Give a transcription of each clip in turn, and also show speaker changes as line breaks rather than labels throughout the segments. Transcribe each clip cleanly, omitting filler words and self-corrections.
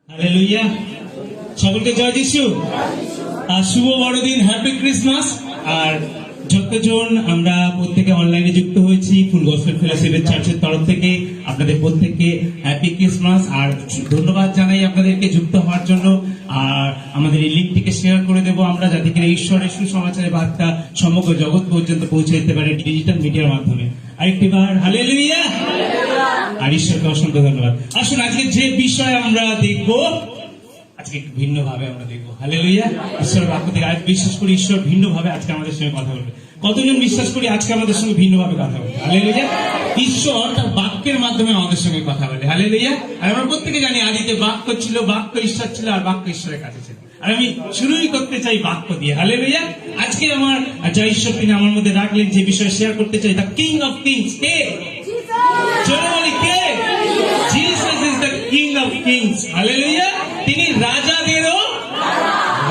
Hallelujah, সকলকে জয় যিশু। শুভ বড়দিন, হ্যাপি ক্রিসমাস। আর যতজন আমরা প্রত্যেকে অনলাইনে যুক্ত হয়েছি ফুল গসপেল ফেলোশিপের চার্চের তরফ থেকে আপনাদের প্রত্যেককে হ্যাপি ক্রিসমাস। আর ধন্যবাদ জানাই আপনাদেরকে যুক্ত হওয়ার জন্য। আর আমাদের এই লিঙ্কটিকে শেয়ার করে দেবো আমরা, যাতে করে ঈশ্বরের সুসমাচারের বার্তা সমগ্র জগৎ পর্যন্ত পৌঁছে যেতে পারে ডিজিটাল মিডিয়ার মাধ্যমে। আরেকটিবার হালেলুয়া, আর ঈশ্বরকে অসংখ্য ধন্যবাদ। আসুন আজকে যে বিষয় আমরা দেখব, আজকে একটু ভিন্ন ভাবে আমরা দেখবো। হালেলুয়া, ঈশ্বরের বাক্য থেকে। আজ বিশ্বাস করি ঈশ্বর ভিন্ন ভাবে আজকে আমাদের সঙ্গে কথা বলবে। কতজন বিশ্বাস করি আজকে আমাদের সঙ্গে ভিন্ন ভাবে কথা বলবে? হালেলুয়া, ঈশ্বর তার বাক্যের মাধ্যমে আমাদের সঙ্গে কথা বলে। হালেলুয়া, আর আমরা প্রত্যেকে জানি আদিতে বাক্য ছিল, বাক্য ঈশ্বর ছিল, আর বাক্য ঈশ্বরের কাছে ছিল। আর আমি শুরুই করতে চাই বাক্য দিয়ে। হালেলুয়া, আজকে আমার যা ঈশ্বর তিনি আমার মধ্যে রাখলেন, যে বিষয়ে শেয়ার করতে চাই, দ্য কিং অফ কিংস। কে? চলো বলি, কে? Jesus is the king of kings. Hallelujah, তিনি রাজাদেরও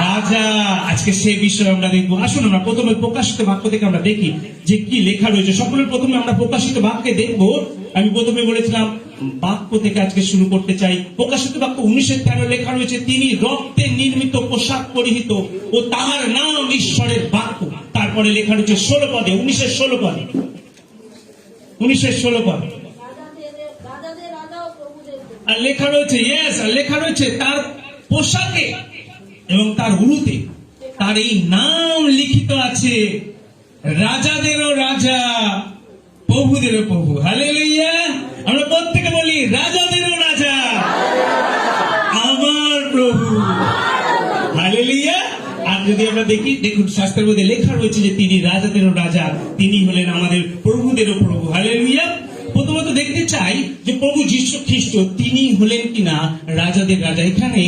রাজা। আজকে সেই বিষয়ে আমরা দেখবো। আসুন আমরা প্রথমে প্রকাশিত বাক্য থেকে আমরা দেখি যে কি লেখা রয়েছে। সকলের প্রথমে আমরা প্রকাশিত বাক্যে দেখবো। আমি প্রথমে বলেছিলাম বাক্য থেকে আজকে শুরু করতে চাই। প্রকাশিত বাক্য 19:13 লেখা রয়েছে, তিনি রক্তে নির্মিত পোশাক পরিহিত ও তাহার নাম ঈশ্বরের বাক্য। তারপরে লেখা রয়েছে 16 পদে, 19:16 পদে, 19:16 পদে আর লেখা রয়েছে, আর লেখা রয়েছে তার পোশাকে এবং তার উরুতে তার এই নাম লিখিত আছে, রাজাদেরও রাজা, প্রভুদেরও প্রভু। হালেলুয়া, আমরা প্রত্যেকে বলি, রাজাদেরও রাজা, আমার প্রভু। হালেলুয়া। আর যদি আমরা দেখি, দেখুন শাস্ত্রের মধ্যে লেখা রয়েছে যে তিনি রাজাদেরও রাজা, তিনি হলেন আমাদের প্রভুদেরও প্রভু। হালেলুয়া। প্রথমত দেখতে চাই যে প্রভু যীশু খ্রিস্ট তিনি হলেন কিনা রাজাদের রাজা। এখানে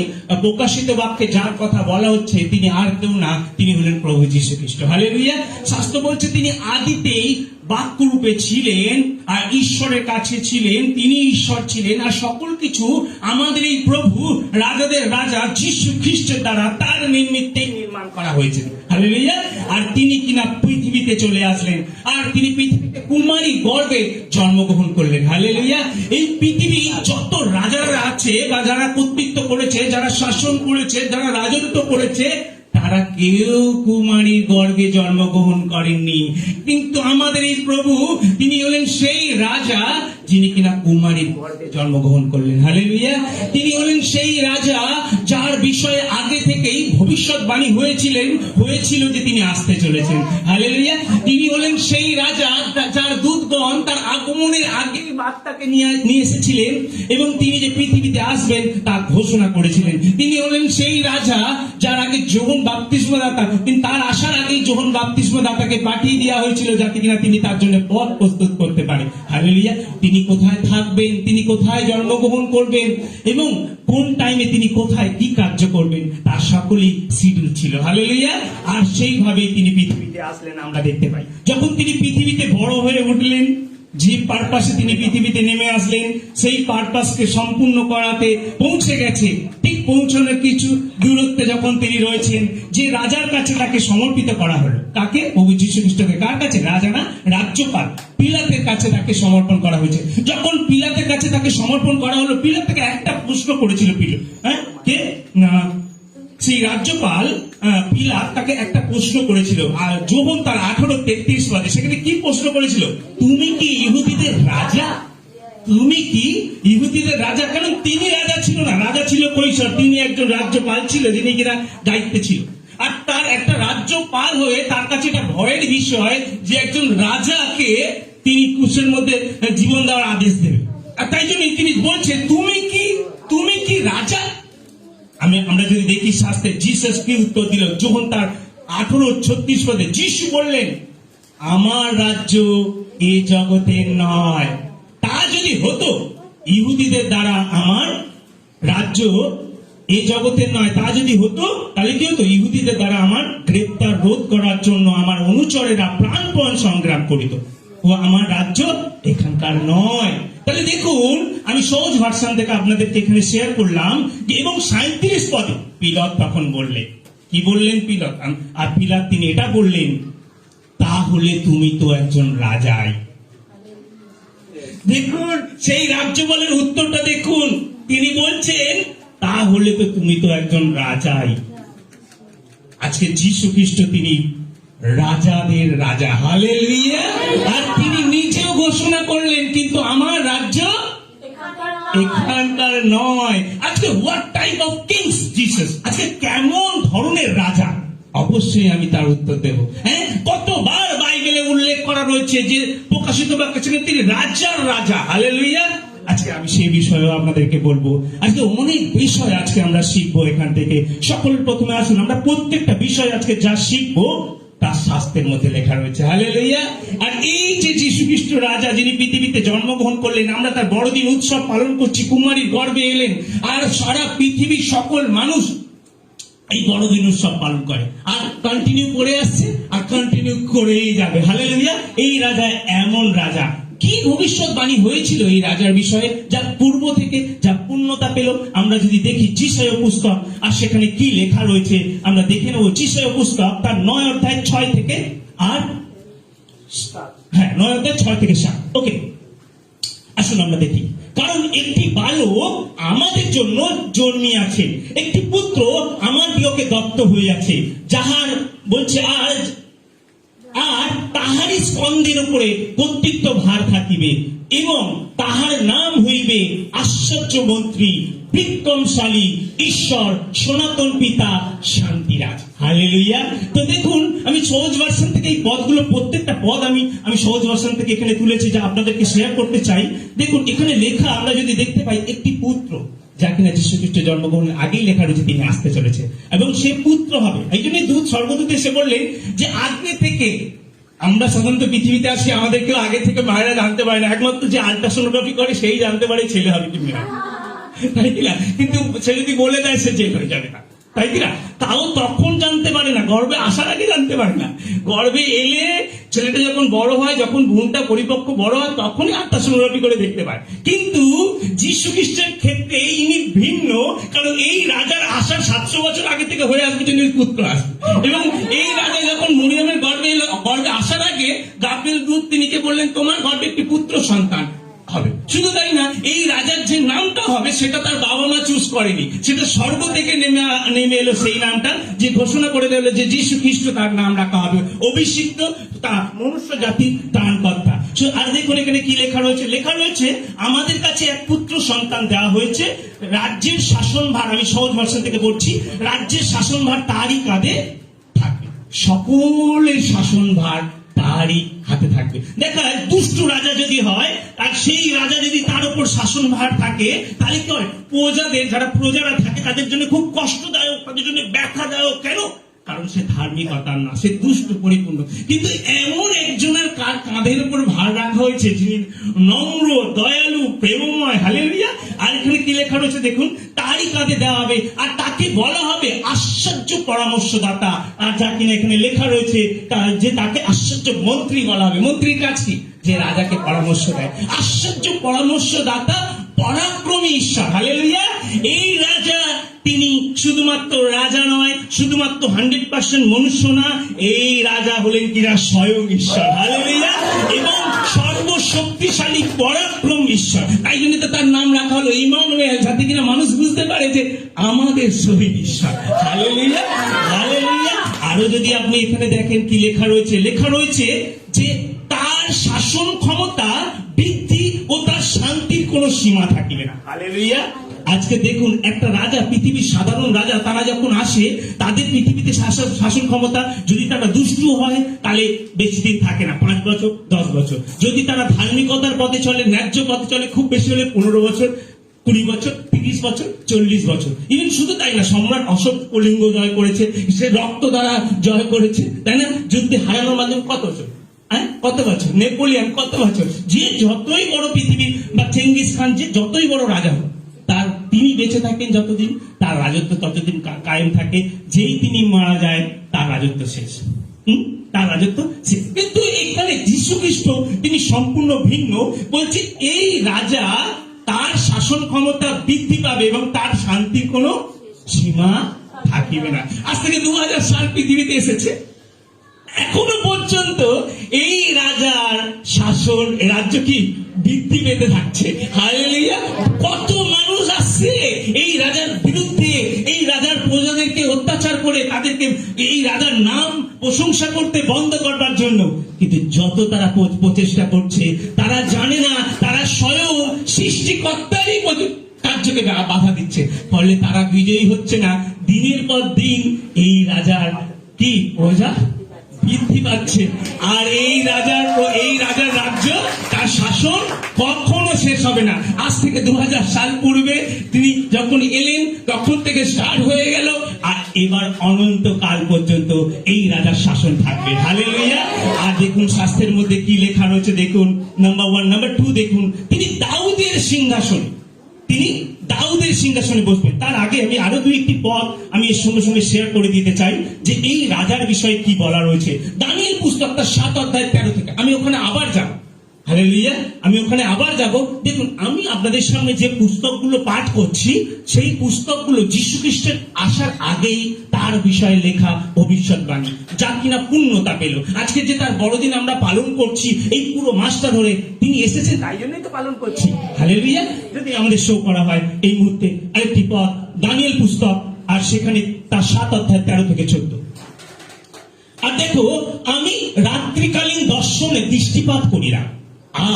প্রকাশিত বাক্যে যার কথা বলা হচ্ছে তিনি আর কেউ না, তিনি হলেন প্রভু যীশু খ্রিস্ট। হালেলুয়া। শাস্ত্র বলছে তিনি আদিতেই বাক্য রূপে ছিলেন আর ঈশ্বরের কাছে ছিলেন, তিনি ঈশ্বর ছিলেন। আর সকল কিছু আমাদের এই প্রভু রাজাদের রাজা যীশু খ্রিস্টের দ্বারা তার নিমিত্তে নির্মাণ করা হয়েছে। হালেলুয়া। আর তিনি কিনা পৃথিবীতে চলে আসলেন, আর তিনি পৃথিবীতে কুমারী গর্ভে জন্মগ্রহণ করলেন। হালেলুয়া। এই পৃথিবী যত রাজারা আছে বা যারা কর্তৃত্ব করেছে, যারা শাসন করেছে, যারা রাজত্ব করেছে, তারা কেউ কুমারীর গর্ভে জন্মগ্রহণ করেননি। কিন্তু আমাদের এই প্রভু তিনি হলেন সেই রাজা যিনি কিনা কুমারীর গর্ভে জন্মগ্রহণ করলেন। হালেলুয়া। তিনি হলেন সেই রাজা যার বিষয়ে আগে থেকেই ভবিষ্যৎবাণী হয়েছিল যে তিনি আসতে চলেছেন। হালেলুয়া। তিনি হলেন সেই রাজা যার দূতগণ তার আগমনের আগে বার্তাকে নিয়ে এসেছিলেন এবং তিনি যে পৃথিবীতে আসবেন তা ঘোষণা করেছিলেন। তিনি হলেন সেই রাজা যার আগে যোহন বাপ্তিস্মদাতা, কিন্তু তার আসার আগেই যোহন বাপ্তিস্মদাতাকে পাঠিয়ে দেওয়া হয়েছিল যাতে কিনা তিনি তার জন্য পথ প্রস্তুত করতে পারে। হালেলুয়া। তিনি কোথায় থাকবেন, তিনি কোথায় জন্মগ্রহণ করবেন এবং কোন টাইমে তিনি কোথায় কি কার্য করবেন তার সকলই শিডিউল ছিল। হালেলুয়া। আর সেইভাবেই তিনি পৃথিবীতে আসলেন আমরা দেখতে পাই। যখন তিনি পৃথিবীতে বড় হয়ে উঠলেন, যে পারপাসে তিনি পৃথিবীতে নেমে আসলেন, সেই পারপাসকে সম্পূর্ণ করাতে পৌঁছে গেছে। ঠিক পৌঁছানোর কিছু দূরত্বে যখন তিনি রয়েছেন, যে রাজার কাছে তাকে সমর্পিত করা হলো। কাকে? প্রভু যীশু খ্রিস্টকে। কার কাছে? রাজা না, রাজ্যপাল পিলাতের কাছে তাকে সমর্পণ করা হয়েছে। যখন পিলাতের কাছে তাকে সমর্পণ করা হলো, পিলাত থেকে একটা প্রশ্ন করেছিল কে না সেই রাজ্যপাল পিলাত তাকে একটা প্রশ্ন করেছিল। আর যোহন তার 18:33 পদে সেখানে কি প্রশ্ন করেছিল? তুমি কি ইহুদিদের রাজা? তুমি কি ইহুদিদের রাজা? কারণ তিনি রাজা ছিল না, রাজা ছিল কৈশোর। তিনি একজন রাজ্যপাল ছিল যিনি কিনা দায়িত্বে ছিল। আর তার একটা রাজ্যপাল হয়ে তার কাছে এটা ভয়ের বিষয় যে একজন রাজাকে তিনি ক্রুশের মধ্যে জীবন দেওয়ার আদেশ দেবে। আর তাই জন্য তিনি বলছে, তুমি কি রাজা? আমরা যদি দেখি শাস্ত্রে, জিসাস কি উত্তর দিল? যখন তার 18:36 পদে যিশু বললেন, আমার রাজ্য এ জগতের নয়। তা যদি হতো, ইহুদিদের দ্বারা আমার রাজ্য এ জগতের নয়, তা যদি হতো তাহলে কি হতো? ইহুদিদের দ্বারা আমার গ্রেপ্তার রোধ করার জন্য আমার অনুচরেরা প্রাণপণ সংগ্রাম করিত। ও আমার রাজ্য এখানকার নয়। তাহলে দেখুন, আমি সহজ ভার্সন থেকে আপনাদেরকে এখানে শেয়ার করলাম। এবং 37 পদে পিলাত তখন বললেন, কি বললেন পিলাত? আর পিলাত তিনি এটা বললেন, তাহলে তুমি তো একজন রাজাই। দেখুন সেই রাজ্যপালের উত্তরটা দেখুন। তিনি বলছেন তাহলে তো তুমি তো একজন রাজাই। আজকে যীশু খ্রিস্ট তিনি রাজাদের রাজা, হালেলুয়া। আর তিনি নিজেও ঘোষণা করলেন, কিন্তু আমার রাজ্য এখানকার নয়। আজকে what type of kings Jesus, আজকে কেমন ধরনের রাজা? অবশ্যই আমি তার উত্তর দেব। হ্যাঁ, কতবার বাইবেলে উল্লেখ করা রয়েছে যে প্রকাশিত বাক্যে তিনি রাজার রাজা, হালেলুয়া। আজকে আমি সেই বিষয়েও আপনাদেরকে বলবো। আজকে অনেক বিষয় আজকে আমরা শিখবো এখান থেকে। সকল প্রথমে আসুন, আমরা প্রত্যেকটা বিষয় আজকে যা শিখবো তার শাস্ত্রের মধ্যে লেখা রয়েছে, হালেলুয়া। আর এই যে যীশু খ্রিস্ট রাজা, যিনি পৃথিবীতে জন্মগ্রহণ করলেন, আমরা তার বড়দিন উৎসব পালন করছি, কুমারীর গর্ভে এলেন, আর সারা পৃথিবীর সকল মানুষ এই বড়দিন উৎসব পালন করে, আর কন্টিনিউ করে আসছে, আর কন্টিনিউ করেই যাবে, হালেলুয়া। এই রাজা এমন রাজা, কি ভবিষ্যৎবাণী হয়েছিল এই রাজার বিষয়ে, যা পূর্ব থেকে যা পূর্ণতা পেল। আমরা যদি দেখি যিশায়া পুস্তক, আর সেখানে কি লেখা রয়েছে আমরা দেখে নেব। যিশায়া পুস্তক তার 9 অধ্যায় 6 থেকে আর 9 অধ্যায় 6 থেকে 7। ওকে, আসুন আমরা দেখি। কারণ একটি বালক আমাদের জন্য জন্মিয়াছে, একটি পুত্র আমার দিগকে দত্ত হইয়াছে, যাহার বলছে আর তাহারই স্কন্ধের উপরে কর্তৃত্ব ভার থাকিবে, এবং তাহার নাম হইবে আশ্চর্য মন্ত্রী, বিক্রমশালী ঈশ্বর, সনাতন পিতা, শান্তিরাজ, হালেলুয়া। তো দেখুন, আমি সহজ ভার্সন থেকে এই পদগুলো, প্রত্যেকটা পদ আমি সহজ ভার্সন থেকে এখানে তুলেছি, যা আপনাদেরকে শেয়ার করতে চাই। দেখুন এখানে লেখা আমরা যদি দেখতে পাই, একটি পুত্র, যা কিনা যীশু খ্রিস্টের জন্মগ্রহণের আগেই লেখা রয়েছে তিনি আসতে চলেছে, এবং সে পুত্র হবে। এই জন্য দূত স্বর্গদূত এসে বললেন যে আগে থেকে, আমরা সাধারণত পৃথিবীতে আসি, আমাদের কেউ আগে থেকে মায়েরা জানতে পারে না, একমাত্র যে আল্ট্রাসোনোগ্রাফি করে সেই জানতে পারে ছেলে হবে কি মেয়ে, তাই কিনা? কিন্তু সে যদি বলে দেয় সে জেল হয়ে যাবে না, তাই কিনা? তাও তখন জানতে পারে না, গর্ভে আসার আগে জানতে পারে না। গর্ভে এলে ছেলেটা যখন বড় হয়, যখন ভ্রূণটা পরিপক্ক বড় হয়, তখনই আল্ট্রাসোনোগ্রাফি করে দেখতে পায়। কিন্তু যীশু খ্রিস্টের ক্ষেত্রে ইনি ভিন্ন, কারণ এই রাজার আসার 700 বছর আগে থেকে হয়ে আসবে যিনি পুত্র আসবে। এবং এই রাজা যখন মরিয়মের গর্ভে এলো, গর্ভে আসার আগে গাব্রিয়েল দূত তিনিকে বললেন, তোমার গর্ভে একটি পুত্র সন্তান হবে। শুধু তাই না, এই রাজার যে নামটা হবে সেটা তার বাবা মা চুজ করেনি, সেটা স্বর্গ থেকে নেমে এলো সেই নামটা, যে ঘোষণা করে দিল যে যীশু খ্রিস্ট তার নাম রাখা হবে, অভিষিক্ত, তা মনুষ্য জাতির ত্রাণকর্তা। আর দেখুন এখানে কি লেখা রয়েছে, লেখা রয়েছে আমাদের কাছে এক পুত্র সন্তান দেওয়া হয়েছে, রাজ্যের শাসনভার, আমি সহজ ভাষা থেকে বলছি, রাজ্যের শাসনভার তারই কাঁধে থাকবে, সকলের শাসনভার তারই হাতে থাকবে। দেখা যায় দুষ্ট রাজা যদি হয়, আর সেই রাজা যদি তার উপর শাসনভার থাকে, তাহলে কি হয়, প্রজাদের, যারা প্রজারা থাকে তাদের জন্য খুব কষ্টদায়ক, তাদের জন্য ব্যথাদায়ক। কেন? কারণ সে ধার্মিকতার না, সে দুষ্ট পরিপূর্ণ। কিন্তু এমন একজনের কাঁধের উপর ভার রাখা হয়েছে যিনি নম্র, দয়ালু, প্রেমময়, হালেলুয়া। আর এখানে কি লেখা রয়েছে দেখুন, তারই কাঁধে দেওয়া হবে, আর তাকে বলা হবে আশ্চর্য পরামর্শদাতা। আর যা কিনা এখানে লেখা রয়েছে যে তাকে আশ্চর্য মন্ত্রী বলা হবে। মন্ত্রীর কাজ কি? যে রাজাকে পরামর্শ দেয়। আশ্চর্য পরামর্শদাতা, পরাক্রমী ঈশ্বর, হালেলুয়া। এই রাজা তিনি শুধুমাত্র রাজা নয়, শুধুমাত্র 100% মনুষ্য না, এই রাজা হলেন কিনা স্বয়ং ঈশ্বর, হালেলুয়া, এবং সর্বশক্তিশালী পরাক্রম ঈশ্বর। তাই জন্য তো তার নাম রাখা হলো ইমানুয়েল, যাতে কিনা মানুষ বুঝতে পারে যে আমাদের শহীদ ঈশ্বর, হালেলুয়া, হালেলুয়া। আরো যদি আপনি এখানে দেখেন কি লেখা রয়েছে, লেখা রয়েছে যে তার শাসন ক্ষমতা বৃদ্ধি ও তার শান্তির কোনো সীমা থাকিবে না, হালেলুয়া। আজকে দেখুন, একটা রাজা, পৃথিবীর সাধারণ রাজা, তারা যখন আসে, তাদের পৃথিবীতে শাসন ক্ষমতা, যদি তারা দুষ্টু হয় তাহলে বেশি দিন থাকে না, 5 বছর 10 বছর। যদি তারা ধার্মিকতার পথে চলে, ন্যায্য পথে চলে, খুব বেশি হলে 15 বছর, 20 বছর, 30 বছর, 40 বছর। ইভেন শুধু তাই না, সম্রাট অশোক কলিঙ্গ জয় করেছে, সে রক্ত দ্বারা জয় করেছে, তাই না? যুদ্ধে হারানোর মাধ্যমে কত বছর, কত বছর, নেপোলিয়ান কত বছর। যে যতই বড় পৃথিবীর, বা চেঙ্গিস খান যে যতই বড় রাজা হোক, তিনি বেঁচে থাকেন যতদিন, তার রাজত্ব ততদিন কায়েম থাকে। যেই তিনি মারা যায়, তার রাজত্ব শেষ, তার রাজত্ব শেষ। কিন্তু এখানে যীশু খ্রিস্ট তিনি সম্পূর্ণ ভিন্ন। বলছে এই রাজা, তার শাসন ক্ষমতা বৃদ্ধি পাবে এবং তার শান্তির কোনো সীমা থাকিবে না। আজ থেকে 2000 সাল পৃথিবীতে এসেছে, এখনো পর্যন্ত এই রাজার শাসন, রাজ্য কি ভিত্তি পেতে থাকছে। হালেলুয়া! কত মানুষ আসছে এই রাজার বিরুদ্ধে, এই রাজার প্রজাদেরকে অত্যাচার করে তাদেরকে এই রাজার নাম প্রশংসা করতে বন্ধ করবার জন্য, কিন্তু যত তারা প্রচেষ্টা করছে তারা জানে না তারা স্বয়ং সৃষ্টিকর্তারই কার্যকে বাধা দিচ্ছে, ফলে তারা বিজয়ী হচ্ছে না। দিনের পর দিন এই রাজার কি প্রজা বৃদ্ধি পাচ্ছে, আর এই রাজার রাজ্য, তার শাসন কখনো শেষ হবে না। আজ থেকে 2000 সাল পূর্বে তিনি যখন এলেন তখন থেকে স্টার্ট হয়ে গেল, আর এবার অনন্তকাল পর্যন্ত এই রাজার শাসন থাকবে। হালেলুয়া! আর দেখুন শাস্ত্রের মধ্যে কি লেখা রয়েছে, দেখুন নাম্বার 1, নাম্বার 2 দেখুন, তিনি দাউদের সিংহাসনে বসবেন। তার আগে আমি আরো 2-1টি পদ আমি এর সঙ্গে সঙ্গে শেয়ার করে দিতে চাই যে এই রাজার বিষয়ে কি বলা রয়েছে। দানিয়েল পুস্তকটা 7 অধ্যায় 13 থেকে আমি ওখানে আবার যাব। হালেলুয়া! আমি ওখানে আবার যাব। দেখুন, আমি আপনাদের সামনে যে পুস্তকগুলো পাঠ করছি সেই পুস্তকগুলো যীশু খ্রিস্টের আসার আগেই তার বিষয়ে লেখা ভবিষ্যৎবাণী, যা কিনা পূর্ণতা পেল। আজকে যে তার বড়দিন আমরা পালন করছি, এই পুরো মাসটা ধরে তিনি এসেছেন, তাই জন্যই তো পালন করছি। হালেলুয়া! যদি আমাদের শো করা হয় এই মুহূর্তে আরেকটি পদ, দানিয়েল পুস্তক, আর সেখানে তার 7 অধ্যায় 13 থেকে 14। আর দেখো, আমি রাত্রিকালীন দর্শনে দৃষ্টিপাত করিলাম,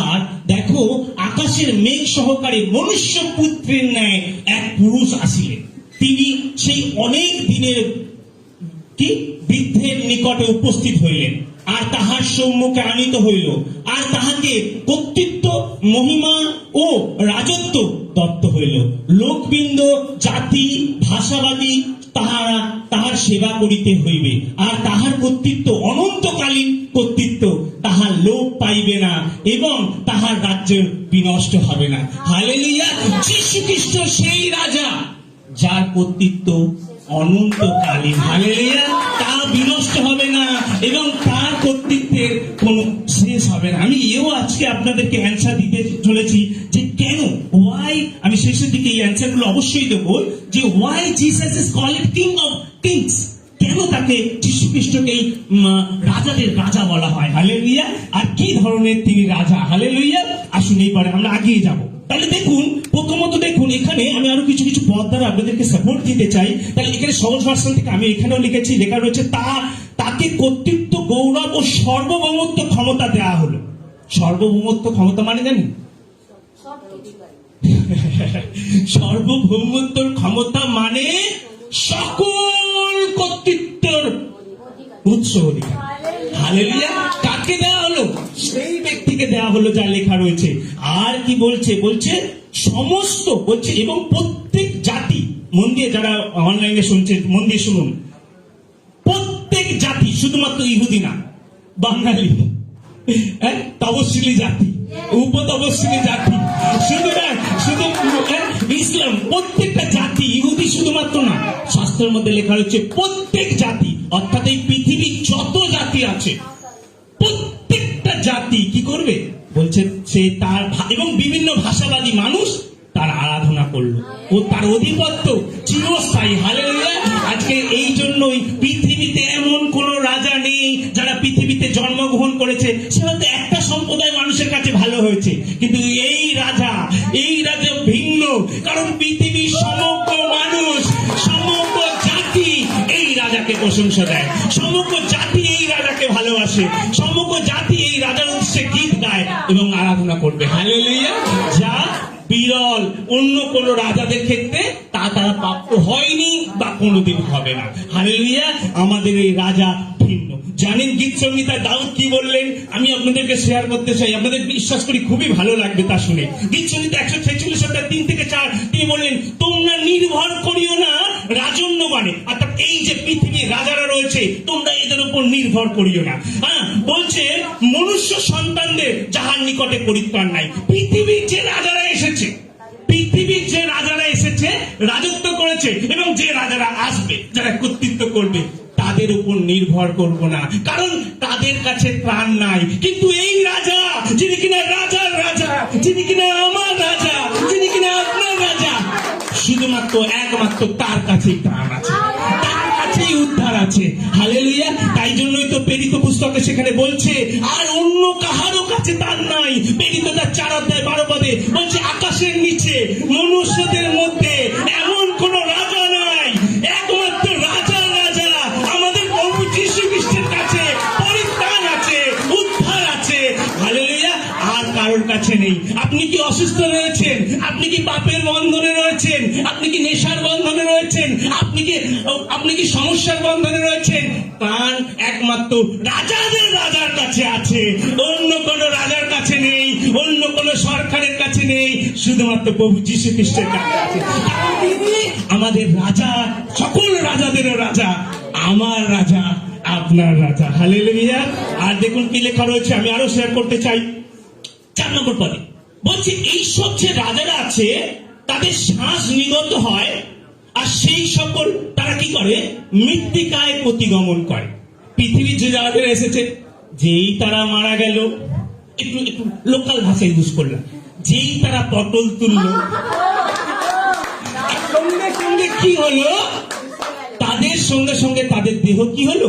আর দেখো আকাশের মেঘ সহকারে মনুষ্য পুত্রের ন্যায় এক পুরুষ আসিলেন। তিনি সেই অনেক দিনের কি বৃদ্ধের নিকটে উপস্থিত হইলেন, আর তাহার সম্মুখে আনিত হইল, আর তাহাকে কর্তৃত্ব, মহিমা ও রাজত্ব দত্ত হইল। লোকবৃন্দ, জাতি, ভাষাবাদী তাহার সেবা করিতে হইবে, আর তাহার কর্তৃত্ব অনন্তকালীন কর্তৃত্ব, তাহার লোপ পাইবে না, এবং তাহার রাজ্য বিনষ্ট হবে না। হালেলুয়া! যীশু খ্রিস্ট সেই রাজা যার কর্তৃত্ব অনন্তকালীন। হালেলুয়া! তা বিনষ্ট হবে না এবং তার কর্তৃত্বের কোন শেষ হবে না। আমি আজকে আপনাদেরকে অ্যান্সার দিতে চলেছি যে কেন, ওয়াই, আমি শেষের দিকে এই অ্যান্সারগুলো অবশ্যই দেবো, যে why Jesus is called king of kings, কেন তাকে যীশু খ্রিস্টকে রাজাদের রাজা বলা হয়। হালেলুয়া! আর কি ধরনের তিনি রাজা। হালেলুয়া! আসুন এইবারে আমরা এগিয়ে যাব। তাহলে দেখুন, প্রথমত দেখুন, এখানে আমি আরো কিছু পদ দ্বারা আপনাদেরকে সাপোর্ট দিতে চাই। তাহলে এখানে সহজ ভার্সন থেকে আমি এখানেও লিখেছি, লেখা রয়েছে তাকে কর্তৃত্ব, গৌরব ও সার্বভৌমত্ব ক্ষমতা দেওয়া হলো। সার্বভৌমত্ব ক্ষমতা মানে জানি সার্বভৌমত্বর ক্ষমতা মানে সকল কর্তৃত্বর উৎস অধিকার। হালেলুয়া! কাকে দেওয়া হলো? সেই ব্যক্তিকে দেওয়া হলো যা লেখা রয়েছে। আর কি বলছে সমস্ত, বলছে এবং প্রত্যেক জাতি, মন দিয়ে যারা অনলাইনে শুনছে মন দিয়ে শুনুন, প্রত্যেক জাতি, শুধুমাত্র ইহুদি না, বাঙালি, তপশিলি জাতি, উপতপশিলি জাতি, শুধু ইসলাম, প্রত্যেকটা জাতি, ইহুদি শুধুমাত্র না, শাস্ত্রের মধ্যে লেখা রয়েছে প্রত্যেক জাতি, অর্থাৎ এই পৃথিবীর যত জাতি আছে প্রত্যেকটা জাতি কি করবে বলছে, সে তার এবং বিভিন্ন ভাষাবাদী মানুষ তার আরাধনা করলো, ও তার আধিপত্য চিরস্থায়ী। হালেলুয়া! আজকে এই জন্যই পৃথিবীতে এমন কোন রাজা নেই যারা পৃথিবীতে জন্মগ্রহণ করেছে সে হয়তো একটা সম্প্রদায় মানুষের কাছে ভালো হয়েছে, কিন্তু এই রাজা ভিন্ন, কারণ পৃথিবীর সমগ্র মানুষ, সমগ্র জাতি এই রাজাকে প্রশংসা দেয়, সমগ্র জাতি এই রাজাকে ভালোবাসে, সমগ্র জাতি এই রাজার উদ্দেশ্যে গীত গায় এবং আরাধনা করবে। হালেলুয়া! যা বিরল, অন্য কোন রাজাদের ক্ষেত্রে তারা প্রাপ্ত হয়নি বা কোনোদিন হবে না। হালেলুয়া! আমাদের এই রাজা ভিন্ন। জানেন গীত সংহিতায় দাউদ কি বললেন? আমি আপনাদেরকে শেয়ার করতে চাই, আপনাদের বিশ্বাস করি খুবই ভালো লাগবে তা শুনে। গীত সংহিতা 146 অধ্যায় 3 থেকে 4 তিনি বললেন, তোমরা নির্ভর করিও না রাজন্যবানে, অর্থাৎ এই যে পৃথিবীর রাজারা রয়েছে তোমরা এদের উপর নির্ভর করিও না। বলছে মনুষ্য সন্তানদের যাহার নিকটে পরিত্রাণ নাই। পৃথিবীর যে রাজারা এসেছে, রাজত্ব করেছে এবং যে রাজারা আসবে, যারা কর্তৃত্ব করবে, তাদের উপর নির্ভর করব না, কারণ তাদের কাছে ত্রাণ নাই। কিন্তু এই রাজা, যিনি কিনা রাজার রাজা, যিনি কিনা আমার রাজা, যিনি কিনা আপনার রাজা, শুধুমাত্র একমাত্র তার কাছেই ত্রাণ আছে, তার কাছে কাছেই উদ্ধার আছে। হালেলুয়া। তাই জন্যই তো প্রেরিত পুস্তকে সেখানে বলছে, আর অন্য কাহারও কাছে তার নাই। প্রেরিত তার 4:12 পদে বলছে, আকাশের নিচে মনুষ্যদের মধ্যে এমন কোন রাজা নাই, একমাত্র রাজা রাজা আমাদের প্রভু যীশু খ্রিস্টের কাছে পরিত্রাণ আছে, উদ্ধার আছে। হালেলুয়া। আর কারোর কাছে নেই। আপনি কি অসুস্থ রয়েছেন? আপনি কি পাপের বন্ধনে রয়েছেন? আপনি কি নেশার বন্ধনে রয়েছেন? আপনি কি সমস্যার বন্ধনে রয়েছেন? কারণ একমাত্র রাজাদের রাজার কাছে আছে, অন্য কোন রাজার কাছে নেই, অন্য কোন সরকারের কাছে নেই, শুধুমাত্র প্রভু যীশু খ্রিস্টের কাছে আছে। কারণ তিনি আমাদের রাজা, সকল রাজাদেরও রাজা, আমার রাজা, আপনার রাজা। হালেলুয়া। আর দেখুন কি লেখা রয়েছে, আমি আরো শেয়ার করতে চাই। 4 নম্বর পদে বলছে, এইসব যে রাজারা আছে তাদের শ্বাস নিগত হয়, আর সেই সকল তারা কি করে, মৃত্তিকায় প্রতিগমন করে। পৃথিবীর যে রাজারা এসেছে, যেই তারা মারা গেল, একটু লোকাল ভাষায় ইউজ করলাম, যেই তারা পটল তুলল, সঙ্গে সঙ্গে কি হলো, তাদের সঙ্গে সঙ্গে তাদের দেহ কি হলো,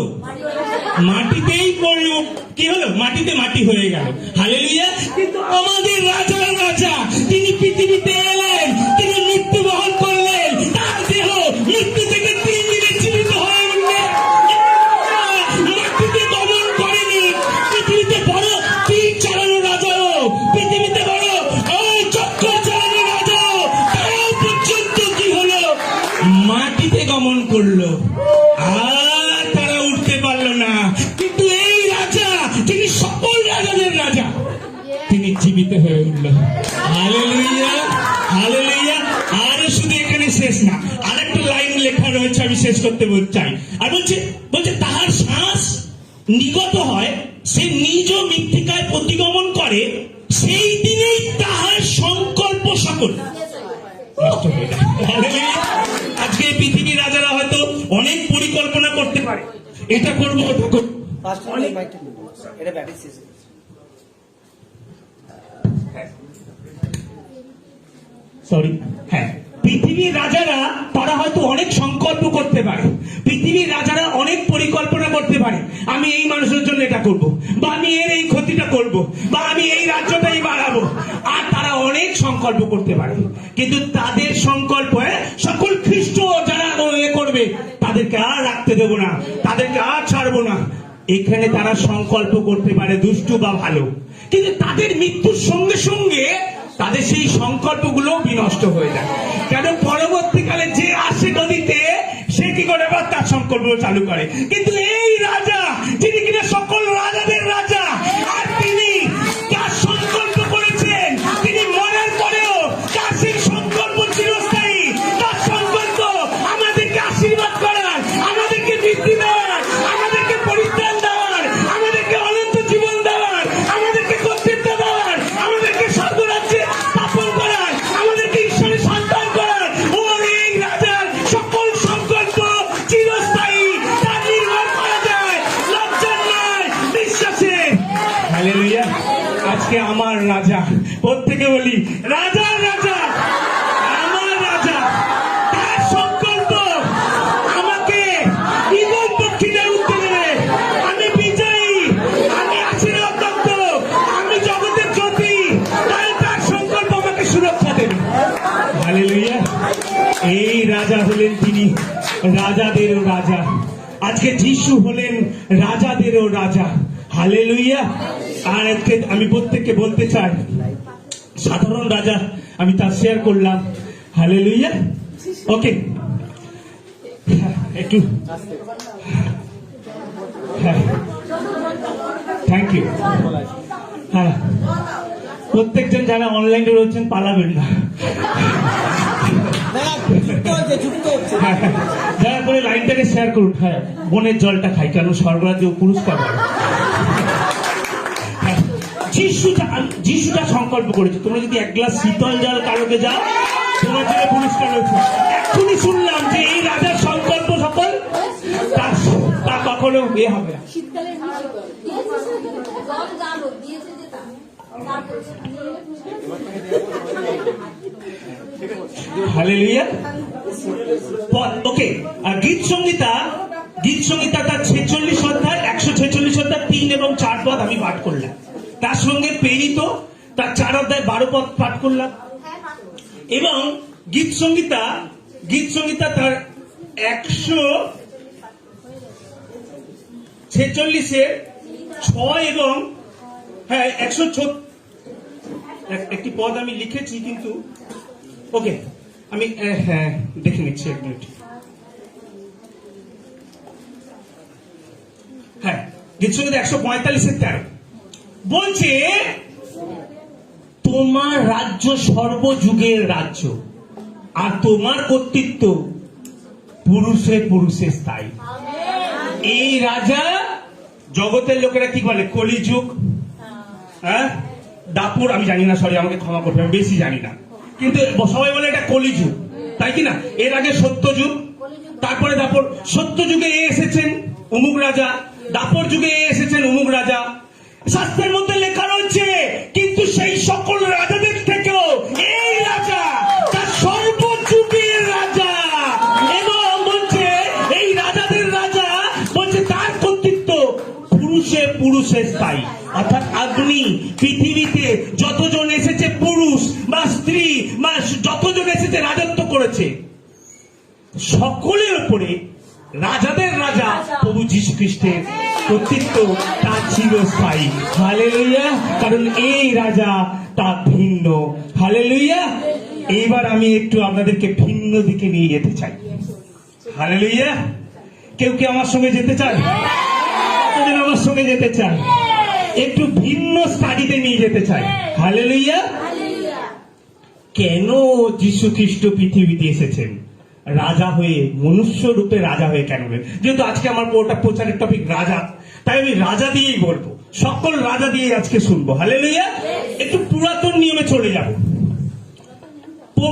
মাটিতেই পড়লো। কি হলো, মাটিতে মাটি হয়ে গেল। হালেলুয়া। কিন্তু আমাদের রাজা রাজা তিনি পৃথিবীতে এলেন, তিনি মৃত্যু বহন করলেন, তার দেহ মৃত্যু থেকে 3 দিনে জীবিত হয়ে উঠলেন। মাটিতে গমন করেনি। পৃথিবীতে বড় তীর চালানো রাজাও, পৃথিবীতে বড় চক্র চালানো রাজাও, তারাও পর্যন্ত কি হলো, মাটিতে গমন করলো, আর তারা উঠতে পারলো না। কিন্তু এই রাজা, তিনি সকল রাজাদের রাজা, তিনি জীবিত হয়ে উঠল। Hallelujah, hallelujah. আর শুধু এখানে শেষ না, আরেকটা লাইন লেখা রয়েছে, আমি শেষ করতে চাই। আর বলছে তাহার শ্বাস নিগত হয়, সে নিজ মৃত্তিকায় প্রতিগমন করে, সেই দিনেই তাহার সংকল্প সকল নষ্ট হয়ে যায়। হালেলুয়া। আজকে পৃথিবীর রাজারা হয়তো অনেক পরিকল্পনা করতে পারে, এটা করবো, ওটা করবো, সরি, হ্যাঁ, পৃথিবীর রাজারা তারা হয়তো অনেক সংকল্প করতে পারে, পৃথিবীর রাজারা অনেক পরিকল্পনা করতে পারে, আমি এই মানুষের জন্য এটা করব, বা আমি এর এই ক্ষতিটা করব, বা আমি এই রাজ্যটাই বাড়াবো, আর তারা অনেক সংকল্প করতে পারে। কিন্তু তাদের সংকল্প সকল খ্রিস্ট যারা করবে, তাদেরকে আর রাখতে দেবো না, তাদেরকে আর ছাড়বো না। এখানে তারা সংকল্প করতে পারে দুষ্টু বা ভালো, কিন্তু তাদের মৃত্যুর সঙ্গে সঙ্গে তাদের সেই সংকল্পগুলো বিনষ্ট হয়ে যায়। কেন, পরবর্তীকালে যে আসে গদিতে, সে কি করে তার সংকল্প চালু করে। কিন্তু এই রাজা, যিনি কিনা সকল রাজাদের রাজা, আর তিনি তার সংকল্প করেছেন, তিনি মরার পরেও তার সেই সংকল্প চিরস্থায়ী। তার সংকল্প আমাদেরকে আশীর্বাদ করার, আমাদেরকে বৃদ্ধি দেওয়ার, আমাদেরকে পরিত্রাণ দেওয়ার, আমাদেরকে অনন্ত জীবন দেওয়ার, আমাদেরকে কর্তৃত্ব দেওয়ার, আমাদেরকে স্বর্গরাজ্যে স্থাপন করার, আমাদেরকে ঈশ্বরের সন্তান করার। ওর এই রাজার সকল সংকল্প চিরস্থায়ী, তা নির্ভর করা যায় লজ্জার নয়, বিশ্বাসে। হালেলুয়া। আজকে আমার রাজা, প্রত্যেকে বলি, রাজার রাজা, আমার রাজা, তার সংকল্প আমাকে ঈগল পক্ষীদের উঠতে দেবে। আমি বিজয়ী, আমি আশীর্বাদ দত্ত, আমি জগতের জ্যোতি, তাই তার সংকল্প আমাকে সুরক্ষা দেবে। হালেলুয়া। এই রাজা হলেন তিনি রাজাদেরও রাজা। আজকে যিশু হলেন রাজাদেরও রাজা। হালেলুয়া। আর আজকে আমি প্রত্যেককে বলতে চাই, সাধারণ রাজা আমি তা শেয়ার করলাম। হালেলুয়া। ওকে, একটু থ্যাংক ইউ। হ্যাঁ, প্রত্যেকজন যারা অনলাইনে রয়েছেন পালাবেন না, দয়া করে লাইনটাকে শেয়ার করুন। হ্যাঁ, বনের জলটা খাই, কেন স্বর্গরাজ্য পুরস্কার পাবে। যিশুটা সংকল্প করেছে, তোমরা যদি 1 গ্লাস শীতল জল কারোকে যাও, তোমার জন্য পুরস্কার রয়েছে। এক্ষুনি শুনলাম যে এই রাজার সংকল্প সকল, তা কখনো এ হবে না। হালেলুয়া। ওকে, আর গীত সংগীতা গীত সংহিতা তার 46 অধ্যায় 146 অধ্যায় 3 এবং 4 পদ আমি পাঠ করলাম। তার সঙ্গে প্রেরিত তার 4 অধ্যায় 12 পদ পাঠ করলাম। এবং গীত সংহিতা তার 146-এর 6 এবং 106 একটি পদ আমি লিখেছি, কিন্তু ওকে আমি দেখে নিচ্ছি এক মিনিট। গীত সংহিতা 145-এর 13 বলছে, তোমার রাজ্য সর্বযুগের রাজ্য, আর তোমার কর্তৃত্ব পুরুষে পুরুষে স্থায়ী। এই রাজা, জগতের লোকেরা কি বলে কলিযুগ, দাপুর, আমি জানি না, সরি আমাকে ক্ষমা করবে, আমি বেশি জানি না, কিন্তু সবাই বলে এটা কলিযুগ, তাই কি না? এর আগে সত্যযুগ, তারপরে দাপর, সত্যযুগে এসেছেন অমুক রাজা, দাপর যুগে এসেছেন অমুক রাজা। শাস্ত্রের মধ্যে লেখা রয়েছে, কিন্তু সেই সকল রাজাদের থেকেও এই রাজা তার সর্বযুগের রাজা, এবং বলছে এই রাজাদের রাজা, বলছে তার কর্তৃত্ব পুরুষে পুরুষে স্থায়ী। অর্থাৎ আপনি পৃথিবীতে যতজন এসেছে পুরুষ বা স্ত্রী বা যতজন এসেছে রাজত্ব করেছে, সকলের উপরে রাজাদের রাজা প্রভু যীশু খ্রিস্টের কর্তৃত্ব তার চিরস্থায়ী। হালেলুয়া! কারণ এই রাজা তা ভিন্ন। হালেলুয়া! এইবার আমি একটু আপনাদেরকে ভিন্ন দিকে নিয়ে যেতে চাই। হালেলুয়া! কেউ কি আমার সঙ্গে যেতে চায়? আমার সঙ্গে যেতে চায়? একটু ভিন্ন স্টাডিতে নিয়ে যেতে চাই। হালেলুয়া! কেন যীশু খ্রিস্ট পৃথিবীতে এসেছেন? রাজা হয়ে, মনুষ্য রূপে রাজা হয়ে কেন? যেহেতু আজকে আমার পুরোটা প্রচারের টপিক রাজা, তাই আমি রাজা দিয়েই বলবো, সকল রাজা দিয়ে আজকে শুনবো। হালেলুয়া! একটু পুরাতন নিয়মে চলে যাব,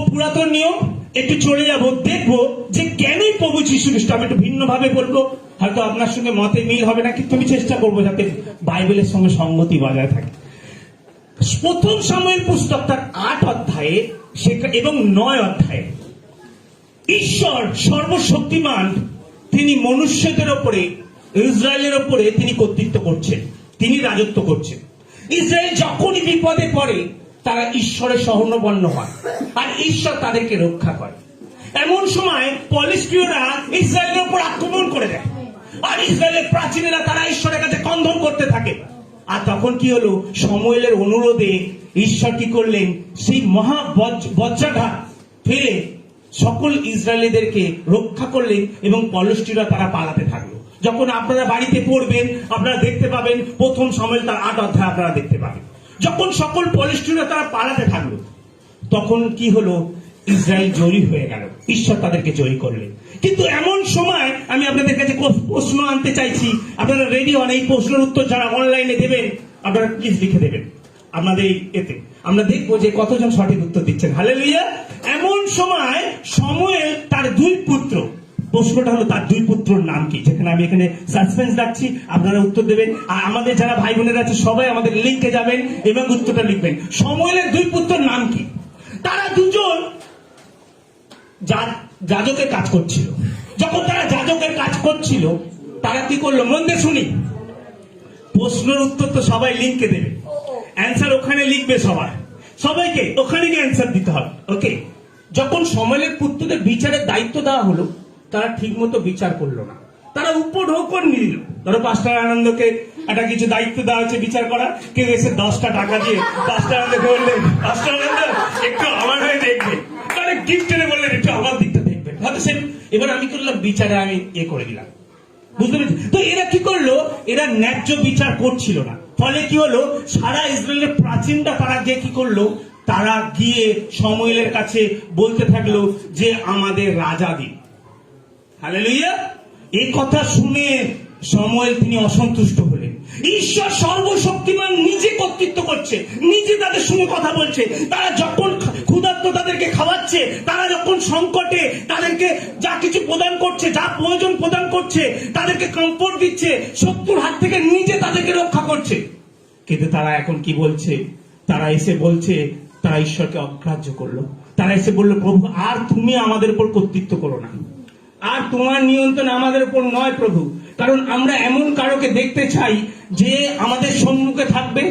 পুরাতন নিয়ম একটু চলে যাব, দেখবো যে কেনই প্রভু যীশু খ্রিস্ট। আমি একটু ভিন্ন ভাবে বলবো, হয়তো আপনার সঙ্গে মতে মিল হবে না, কিন্তু আমি চেষ্টা করবো যাতে বাইবেলের সঙ্গে সঙ্গতি বজায় থাকে। প্রথম সামুয়েল পুস্তক তার 8 অধ্যায়ে এবং 9 অধ্যায়ে ঈশ্বর সর্বশক্তিমান, তিনি মনুষ্যদের ওপরে, ইসরায়েলের ওপরে তিনি কর্তৃত্ব করছেন, তিনি রাজত্ব করছেন। ইসরায়েল যখনই বিপদে পড়ে তারা ঈশ্বরের শরণাপন্ন হয়, আর ঈশ্বর তাদেরকে রক্ষা করে। এমন সময় পলিস্টীয়রা ইসরায়েলের উপর আক্রমণ করে দেয়, আর ইসরায়েলের প্রাচীনেরা তারা ঈশ্বরের কাছে ক্রন্দন করতে থাকে। আর তখন কি হলো? শমূয়েলের অনুরোধে ঈশ্বর কি করলেন? সেই মহা বজ্রাঘাত ফেলে সকল ইসরায়েলিদেরকে রক্ষা করলেন, এবং পলিস্টীয়রা তারা পালাতে থাকলো। যখন আপনারা বাড়িতে পড়বেন আপনারা দেখতে পাবেন, প্রথম সামুয়েল তার 8 অধ্যায় আপনারা দেখতে পাবেন, যখন সকল পলিস্টীয়রা তারা পালাতে থাকলো, তখন কি হলো? ইসরায়েল জয়ী হয়ে গেল, ঈশ্বর তাদেরকে জয়ী করলেন। কিন্তু এমন সময় আমি আপনাদের কাছে প্রশ্ন আনতে চাইছি, আপনারা রেডি হন? এই প্রশ্নের উত্তর যারা অনলাইনে দেবেন আপনারা প্লিজ লিখে দেবেন আপনাদের এতে, আমরা দেখবো যে কতজন সঠিক উত্তর দিচ্ছেন। হালেলুয়া! এমন সময় শমূয়েল তার 2 পুত্র, প্রশ্নটা হলো তার 2 পুত্রর নাম কি? যেখানে আমি এখানে সাসপেন্স রাখছি, আপনারা উত্তর দেবেন, আর আমাদের যারা ভাই বোনেরা আছে সবাই আমাদের লিঙ্কে যাবেন এবং উত্তরটা লিখবেন। শমূয়েলের 2 পুত্রর নাম কি? তারা দুজন যাজকের কাজ করছিল। যখন তারা যাজকের কাজ করছিল, তারা কি করলো? মন দিয়ে শুনি, প্রশ্নের উত্তর তো সবাই লিঙ্কে দেবে, অ্যান্সার ওখানে লিখবে, সবাইকে ওখানে গিয়ে অ্যান্সার দিতে হবে। ওকে, যখন শমূয়েলের পুত্রদের বিচারের দায়িত্ব দেওয়া হলো, তারা ঠিক মতো বিচার করলো না, তারা উপঢৌকন নিল। ধরো পাস্টার আনন্দকে একটা কিছু দায়িত্ব দেওয়া হচ্ছে বিচার করা, কেউ এসে 10টা টাকা দিয়ে পাস্টার আনন্দকে বললেন, পাস্টার আনন্দ একটু আমার হয়ে দেখবে, তাহলে গিফট এনে বললেন একটু আমার দিকটা দেখবেন, হয়তো সে এবার আমি করলাম বিচারে আমি করে দিলাম। বুঝতে পেরেছি তো? এরা কি করলো? এরা ন্যায্য বিচার করছিল না, ফলে কি হলো? সারা ইসরায়েলের প্রাচীনটা তারা গিয়ে কি করলো? তারা গিয়ে শমূয়েলের কাছে বলতে থাকলো যে আমাদের রাজা দিন। হালেলুয়া! এই কথা শুনে শমূয়েল তিনি অসন্তুষ্ট হলেন। ঈশ্বর সর্বশক্তিমান নিজে কর্তৃত্ব করছে, নিজে তাদের সঙ্গে কথা বলছে। তারা যখন ক্ষুধার্ত তাদেরকে খাওয়াচ্ছে, তারা যখন সংকটে তাদেরকে যা কিছু প্রদান করছে, যা প্রয়োজন প্রদান করছে, তাদেরকে কমফোর্ট দিচ্ছে, শত্রুর হাত থেকে নিজে তাদেরকে রক্ষা করছে। কিন্তু তারা এখন কি বলছে? তারা এসে বলছে, তারা ঈশ্বরকে অগ্রাহ্য করলো। তারা এসে বললো, প্রভু আর তুমি আমাদের উপর কর্তৃত্ব করো না, আর তোমার নিয়ন্ত্রণ আমাদের উপর নয় প্রভু, কারণ আমরা এমন কারোকে দেখতে চাই যে আমাদের সম্মুখে থাকবে,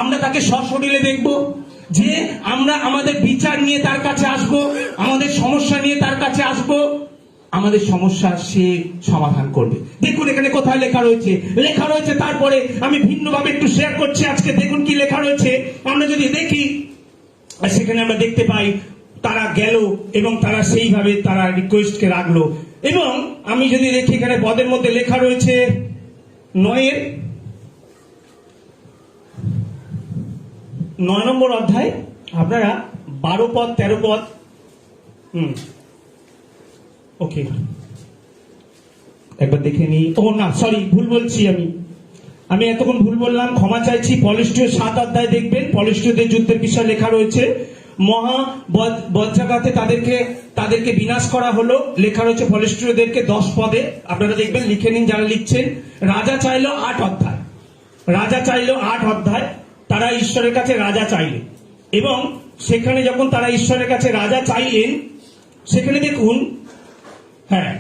আমরা তাকে সশরীরে দেখব, যে আমরা আমাদের বিচার নিয়ে তার কাছে আসব, আমাদের সমস্যা নিয়ে তার কাছে আসব, আমাদের সমস্যা সে সমাধান করবে। দেখুন এখানে কোথায় লেখা রয়েছে, তারপরে আমি ভিন্নভাবে একটু শেয়ার করছি আজকে। দেখুন কি লেখা রয়েছে, আমরা যদি দেখি সেখানে আমরা দেখতে পাই তারা গেল এবং তারা সেইভাবে তারা রিকোয়েস্টকে রাখলো। এবং আমি যদি দেখি এখানে পদের মধ্যে লেখা রয়েছে 9 নম্বর অধ্যায়, আপনারা 12 পদ 13 পদ, ওকে একবার দেখে নি। ও না, সরি, ভুল বলছি, আমি এতক্ষণ ভুল বললাম, ক্ষমা চাইছি। পলিস্টীয় 7 অধ্যায় দেখবেন, পলিস্টীয়দের যুদ্ধের বিষয়ে লেখা রয়েছে। মহা বজ্রাঘাতে তাদেরকে বিনাশ করা হলো, লেখা রয়েছে পলিস্টীয়দেরকে 10 পদে। আপনারা দেখবেন, লিখে নিন যারা লিখছেন। রাজা চাইলো 8 অধ্যায়, তারা ঈশ্বরের কাছে রাজা চাইলেন, এবং সেখানে যখন তারা ঈশ্বরের কাছে রাজা চাইলেন, সেখানে দেখুন, হ্যাঁ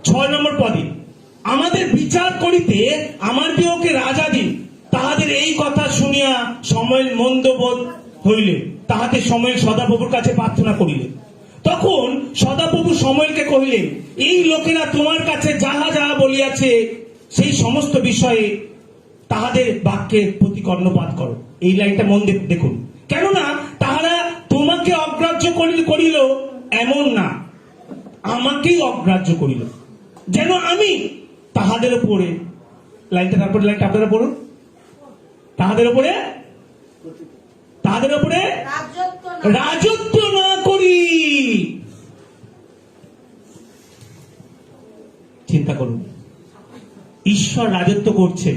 6 নম্বর পদে, আমাদের বিচার করিতে আমার দিওকে রাজা দিন। তাহাদের এই কথা শুনিয়া সময়েল মন্দবোধ হইলে, তাহাতে সময়েল সদাপ্রভুর কাছে প্রার্থনা করিলেন। তখন সদাপ্রভু সময়েলকে কহিলেন, এই লোকেরা তোমার কাছে যাহা যাহা বলিয়াছে সেই সমস্ত বিষয়ে তাহাদের বাক্যের প্রতি কর্ণপাত করো। এই লাইনটা মন দেখুন, কেননা তাহারা তোমাকে অগ্রাহ্য করিল এমন না, আমাকেই অগ্রাহ্য করিল, যেন আমি তাহাদের উপরে, লাইনটা তারপরে লাইনটা আপনারা পড়ুন, তাহাদের উপরে রাজত্ব না করি। চিন্তা করুন, ঈশ্বর রাজত্ব করছে,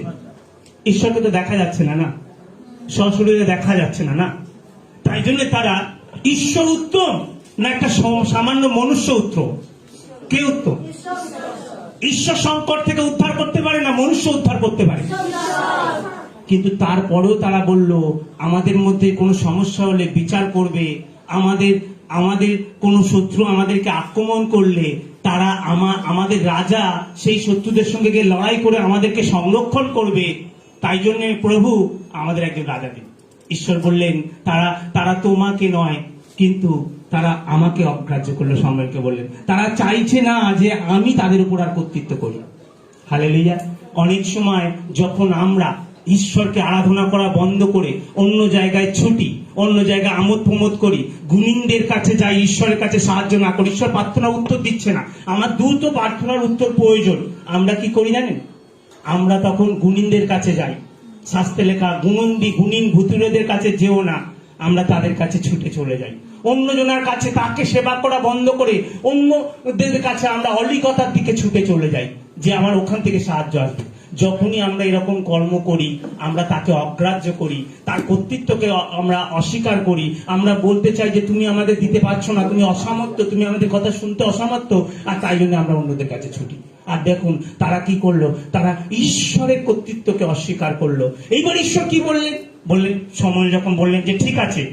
ঈশ্বরকে তো দেখা যাচ্ছে না, সশরীরে দেখা যাচ্ছে না, তাই জন্য তারা ঈশ্বর উত্তম না একটা সামান্য মনুষ্য উত্তম? কে উত্তম? ঈশ্বর সংকট থেকে উদ্ধার করতে পারে না, মনুষ্য উদ্ধার করতে পারে। কিন্তু তারপরেও তারা বলল, আমাদের মধ্যে কোনো সমস্যা হলে বিচার করবে, আমাদের কোনো শত্রু আমাদেরকে আক্রমণ করলে তারা আমাদের রাজা সেই শত্রুদের সঙ্গে গিয়ে লড়াই করে আমাদেরকে সংরক্ষণ করবে। তাই জন্য প্রভু আমাদের একজন রাজা দিন। ঈশ্বর বললেন, তারা তোমাকে নয়, কিন্তু তারা আমাকে অগ্রাহ্য করলো। সময়েলকে বললেন, তারা চাইছে না যে আমি তাদের উপর আর কর্তৃত্ব করি। হালেলুয়া। অনেক সময় যখন আমরা ঈশ্বরকে আরাধনা করা বন্ধ করে অন্য জায়গায় ছুটি, অন্য জায়গায় আমোদ প্রমোদ করি, গুণীনদের কাছে যাই, ঈশ্বরের কাছে সাহায্য না করি, ঈশ্বর প্রার্থনা উত্তর দিচ্ছে না, আমার দ্রুত প্রার্থনার উত্তর প্রয়োজন, আমরা কি করি জানেন? আমরা তখন গুণীনদের কাছে যাই। শাস্ত্রে লেখা, গুণীন ভুতুড়েদের কাছে যেও না, আমরা তাদের কাছে ছুটে চলে যাই। অন্যজনের কাছে তাকে সেবা করা বন্ধ করে অন্যদের কাছে আমরা অলিকতার দিকে ছুটে চলে যাই, যে আমার ওখান থেকে সাহায্য আসবে। যখনই আমরা এরকম কর্ম করি, আমরা তাকে অগ্রাহ্য করি, তার কর্তৃত্বকে আমরা অস্বীকার করি, আমরা বলতে চাই যে তুমি আমাদের দিতে পারছো না, তুমি অসামর্থ্য, তুমি আমাদের কথা শুনতে অসামর্থ্য, আর তাই জন্য আমরা অন্যদের কাছে ছুটি। আর দেখুন তারা কি করলো, তারা ঈশ্বরের কর্তৃত্বকে অস্বীকার করলো। এইবার ঈশ্বর কি বললেন সময় যখন বললেন যে ঠিক আছে,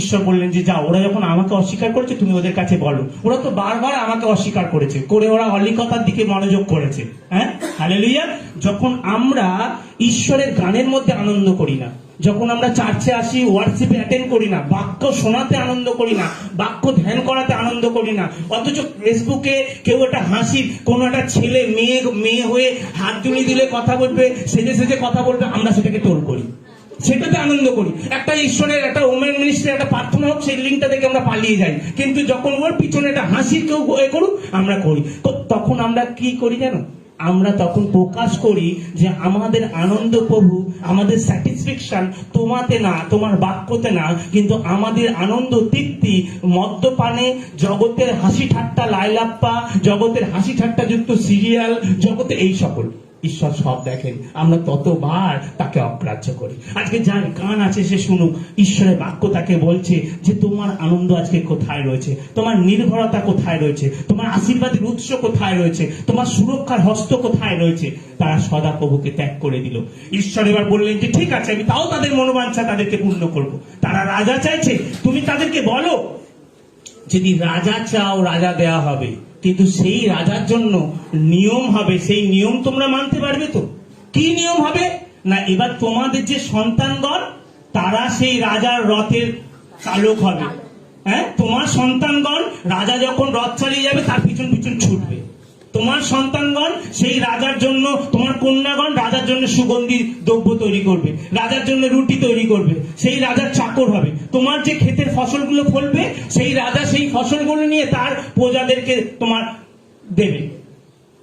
ঈশ্বর বললেন যে যাও, ওরা যখন আমাকে অস্বীকার করেছে তুমি ওদের কাছে বলো, ওরা তো বারবার আমাকে অস্বীকার করেছে, ওরা অলিকতার দিকে মনোযোগ করেছে। হ্যাঁ, হালেলুয়া। যখন আমরা ঈশ্বরের গানের মধ্যে আনন্দ করি না, যখন আমরা চার্চে আসি, ওয়ার্শিপে অ্যাটেন্ড করি না, বাক্য শোনাতে আনন্দ করি না, বাক্য ধ্যান করাতে আনন্দ করি না, অথচ ফেসবুকে কেউ একটা হাসি, কোন একটা ছেলে মেয়ে হয়ে হাত তুলি দিলে কথা বলবে, সেজে কথা বলবে, আমরা সেটাকে টোল করি, সেটাতে আনন্দ করি। একটা ঈশ্বরের একটা ওমেন মিনিস্ট্রি একটা প্রার্থনা হোক, সেই লিঙ্কটা দেখে আমরা পালিয়ে যাই, কিন্তু যখন ওর পিছনে একটা হাসি কেউ করুক আমরা করি। তখন আমরা কি করি জানো? আমরা তখন প্রকাশ করি যে আমাদের আনন্দ প্রভু, আমাদের স্যাটিসফ্যাকশন তোমাতে না, তোমার বাক্যতে না, কিন্তু আমাদের আনন্দ তৃপ্তি মদ্যপানে, জগতের হাসি ঠাট্টা, লাইলাপ্পা, জগতের হাসি ঠাট্টা যুক্ত সিরিয়াল, জগতে এই সকল। ঈশ্বর সব দেখেন, আমরা ততবার তাকে অগ্রাহ্য করি। আজকে যার কান আছে সে শুনুক, ঈশ্বরের বাক্য তাকে বলছে যে তোমার আনন্দ আজকে কোথায় রয়েছে, তোমার নির্ভরতা কোথায় রয়েছে, তোমার আশীর্বাদের উৎস কোথায় রয়েছে, তোমার সুরক্ষার হস্ত কোথায় রয়েছে। তারা সদা প্রভুকে ত্যাগ করে দিল। ঈশ্বর এবার বললেন যে ঠিক আছে, আমি তাও তাদের মনোবাঞ্ছা তাদেরকে পূর্ণ করব। তারা রাজা চাইছে, তুমি তাদেরকে বলো যদি রাজা চাও রাজা দেয়া হবে, কিন্তু সেই রাজার জন্য নিয়ম হবে। সেই নিয়ম তোমরা মানতে পারবে তো? কি নিয়ম হবে না, এবার তোমাদের যে সন্তানগণ তারা সেই রাজার রথের চালক হবে। হ্যাঁ, তোমার সন্তানগণ রাজা যখন রথ চালিয়ে যাবে তার পিছন পিছন ছুটবে। তোমার সন্তানগণ সেই রাজার জন্য, তোমার কন্যাগণ রাজার জন্য সুগন্ধি দ্রব্য তৈরি করবে, রাজার জন্য রুটি তৈরি করবে, সেই রাজার চাকর হবে। তোমার যে ক্ষেতের ফসলগুলো ফলবে সেই রাজা সেই ফসলগুলো নিয়ে তার প্রজাদেরকে তোমার দেবে।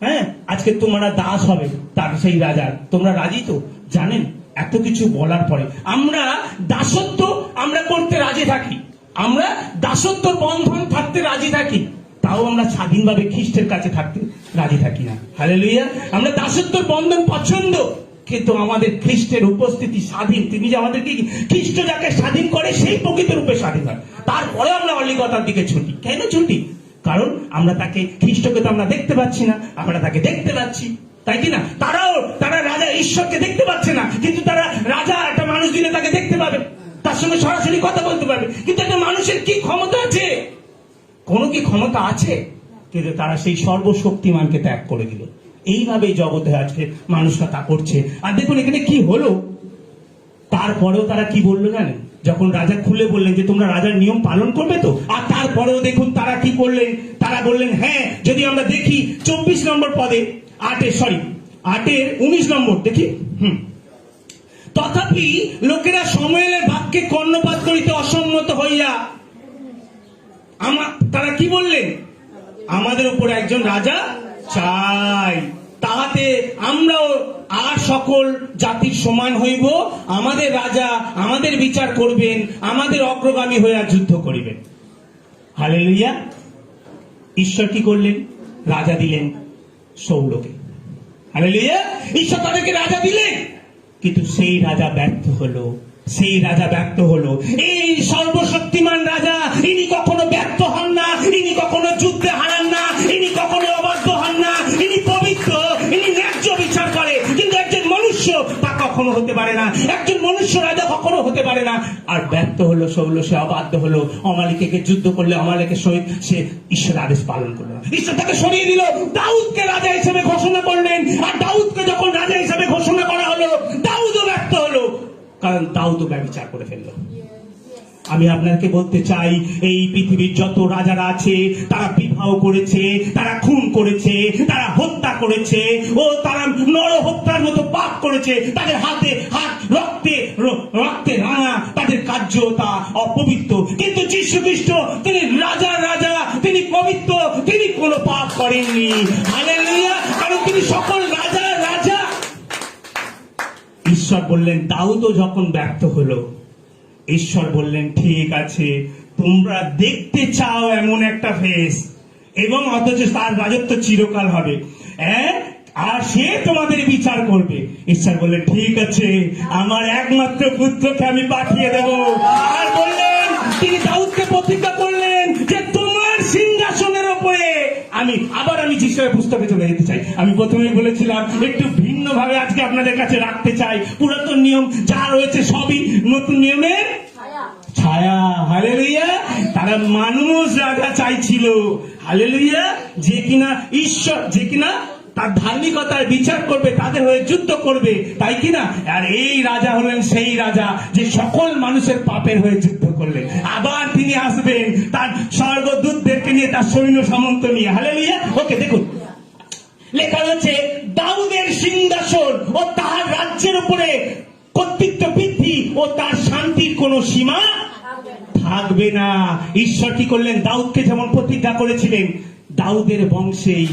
হ্যাঁ, আজকে তোমরা দাস হবে তার সেই রাজার। তোমরা রাজি তো? জানেন, এত কিছু বলার পরে আমরা দাসত্ব আমরা করতে রাজি থাকি, আমরা দাসত্ব বন্ধন থাকতে রাজি থাকি, তাও আমরা স্বাধীনভাবে খ্রিস্টের কাছে থাকতে রাজি থাকি না। হালেলুয়া। আমরা দাসত্ব বন্ধন পছন্দ, কিন্তু আমাদের খ্রিস্টের উপস্থিতি স্বাধীন। তিনি যে আমাদেরকে, খ্রিস্ট যাকে স্বাধীন করে সেই প্রকৃত রূপে স্বাধীন হয়। তারপরে আমরা অলিগতার দিকে ছুটি। কেন ছুটি? কারণ আমরা তাকে, খ্রিস্টকে তো আমরা দেখতে পাচ্ছি না, আমরা তাকে দেখতে পাচ্ছি, তাই কি না? তারা রাজা ঈশ্বরকে দেখতে পাচ্ছে না, কিন্তু তারা রাজা একটা মানুষ দিলে তাকে দেখতে পাবে, তার সঙ্গে সরাসরি কথা বলতে পারবে। কিন্তু একটা মানুষের কি ক্ষমতা আছে? কোনো কি ক্ষমতা আছে? কিন্তু তারা সেই সর্বশক্তিমানকে ত্যাগ করে দিল। এইভাবে জগতে আজকে মানুষরা তা করছে। আর দেখুন এখানে কি হলো, তারপরেও তারা কি বললো জানেন? যখন রাজা খুলে বললেন যে তোমরা রাজার নিয়ম পালন করবে তো, আর তারপরেও দেখুন তারা কি করলেন। তারা বললেন হ্যাঁ, যদি আমরা দেখি 24 নম্বর পদে 8-এর 19 নম্বর দেখি। তথাপি লোকেরা শমূয়েলের বাক্যে কর্ণপাত করিতে অসম্মত হইয়া তারা কি বললেন? আমাদের উপর একজন রাজা চাই, তাহাতে আমরাও আর সকল জাতির সমান হইব। আমাদের রাজা আমাদের বিচার করবেন, আমাদের অগ্রগামী হইয়া যুদ্ধ করিবেন। হালেলুয়া। ঈশ্বর কি করলেন? রাজা দিলেন সৌলকে। হালেলুয়া। ঈশ্বর তাদেরকে রাজা দিলেন, কিন্তু সেই রাজা ব্যর্থ হলো। সেই রাজা ব্যর্থ হলো। এই সর্বশক্তিমান রাজা, ইনি কখনো ব্যর্থ হন না, ইনি কখনো যুদ্ধে হারান না, ইনি কখনো অবাধ্য হন না, ইনি পবিত্র, ইনি ন্যায্য বিচার করে। কিন্তু একজন মনুষ্য তা কখনো হতে পারে না, একজন মনুষ্য রাজা কখনো হতে পারে না। আর ব্যর্থ হলো সৌল, সে অবাধ্য হলো। অমালিকে যুদ্ধ করলে অমালিকের সহিত সে ঈশ্বরের আদেশ পালন করলো না। ঈশ্বর তাকে সরিয়ে দিল, দাউদকে রাজা হিসেবে ঘোষণা করলেন। আর দাউদকে যখন রাজা হিসেবে ঘোষণা করা হলো, দাউদও ব্যর্থ হলো, কারণ দাউদও ব্যভিচার করে ফেললো। আমি আপনাকে বলতে চাই, এই পৃথিবীর যত রাজারা আছে তারা বিবাহ করেছে, তারা খুন করেছে, তারা হত্যা করেছে, ও তারা নরহত্যার মতো পাপ করেছে। তাদের হাতে হাত রক্তে রাঙা, তাদের কার্যতা অপবিত্র। কিন্তু যীশু খ্রিস্ট তিনি রাজার রাজা, তিনি পবিত্র, তিনি কোনো পাপ করেননি। হালেলুয়া। কারণ তিনি সকল রাজার রাজা। ঈশ্বর বললেন, দাউদও যখন ব্যর্থ হলো, ঈশ্বর বললেন ঠিক আছে, তোমরা দেখতে চাও এমন একটা ফেস, এবং অথচ তার রাজত্ব চিরকাল হবে, আর সে তোমাদের বিচার করবে। ঈশ্বর বললেন ঠিক আছে, আমার একমাত্র পুত্রকে আমি পাঠিয়ে দেব। আর বললেন, তিনি দাউদকে প্রতিজ্ঞা করলেন যে তোমার সিংহাসনের উপরে আমি যিশুর পুস্তকে চলে যেতে চাই। আমি প্রথমেই বলেছিলাম একটু ভিন্ন ভাবে আজকে আপনাদের কাছে রাখতে চাই। পুরাতন নিয়ম যা রয়েছে সবই নতুন নিয়মের ছায়া। হালেলুয়া। তারা মানুষ রাজা চাইছিল, হালেলুয়া, যে কিনা ঈশ্বর, যে কিনা তার ধার্মিকতার বিচার করবে, তাদের হয়ে যুদ্ধ করবে, তাই কিনা? আর এই রাজা হলেন সেই রাজা যে সকল মানুষের পাপের হয়ে যুদ্ধ করলেন। আবার তিনি আসবেন তার স্বর্গদূতদেরকে নিয়ে, তার সৈন্য সামন্ত নিয়ে। হালেলুয়া। ওকে, দেখুন লেখা রয়েছে, দাউদের সিংহাসন ও তাহার রাজ্যের উপরে কর্তৃত্ব বৃদ্ধি ও তার শান্তির কোনো সীমা থাকবে না। ঈশ্বর কি করলেন? দাউদকে যেমন প্রতিজ্ঞা করেছিলেন, দাউদের বংশেই